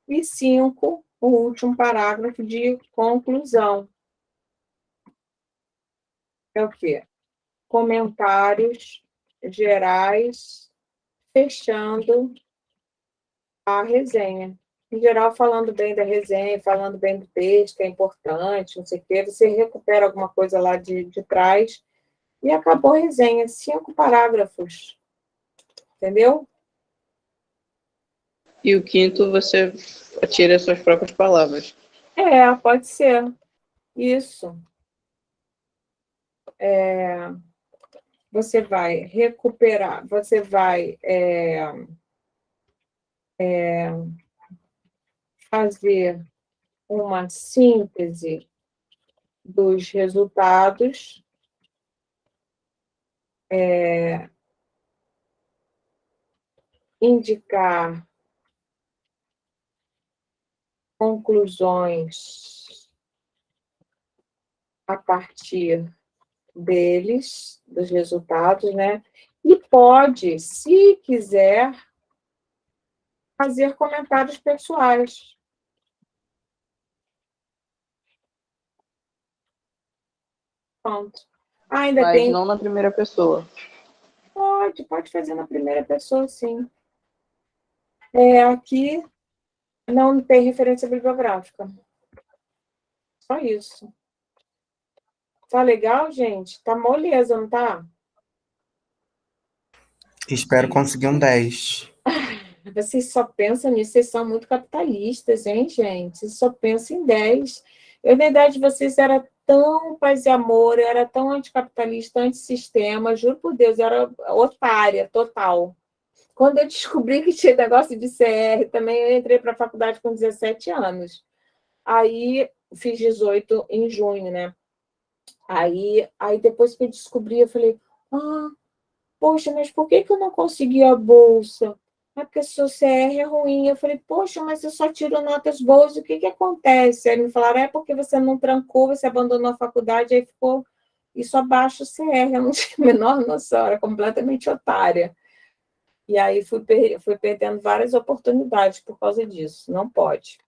E 5, o último parágrafo de conclusão. É o quê? Comentários gerais, fechando a resenha. Em geral, falando bem da resenha, falando bem do texto, que é importante, não sei o quê, você recupera alguma coisa lá de trás e acabou a resenha. 5 parágrafos. Entendeu? E o quinto, você tira as suas próprias palavras. Pode ser. Isso. Você vai recuperar, você vai fazer uma síntese dos resultados, indicar conclusões a partir deles, dos resultados, né? E pode, se quiser, fazer comentários pessoais. Pronto. Ainda Mas tem. não na primeira pessoa. Pode fazer na primeira pessoa, sim. Aqui não tem referência bibliográfica. Só isso. Tá legal, gente? Tá moleza, não tá? Espero conseguir um 10. Vocês só pensam nisso, vocês são muito capitalistas, hein, gente? Vocês só pensam em 10. Eu, na idade de vocês, era tão paz e amor, eu era tão anticapitalista, antissistema, juro por Deus, eu era otária, total. Quando eu descobri que tinha negócio de CR, também eu entrei para a faculdade com 17 anos. Aí, fiz 18 em junho, né? Aí depois que eu descobri, eu falei, poxa, mas por que eu não consegui a bolsa? É porque seu CR é ruim. Eu falei, poxa, mas eu só tiro notas boas, o que acontece? Aí me falaram, é porque você não trancou, você abandonou a faculdade, aí ficou isso abaixo o CR. Eu não tinha a menor noção, era completamente otária. E aí fui perdendo várias oportunidades por causa disso. Não pode.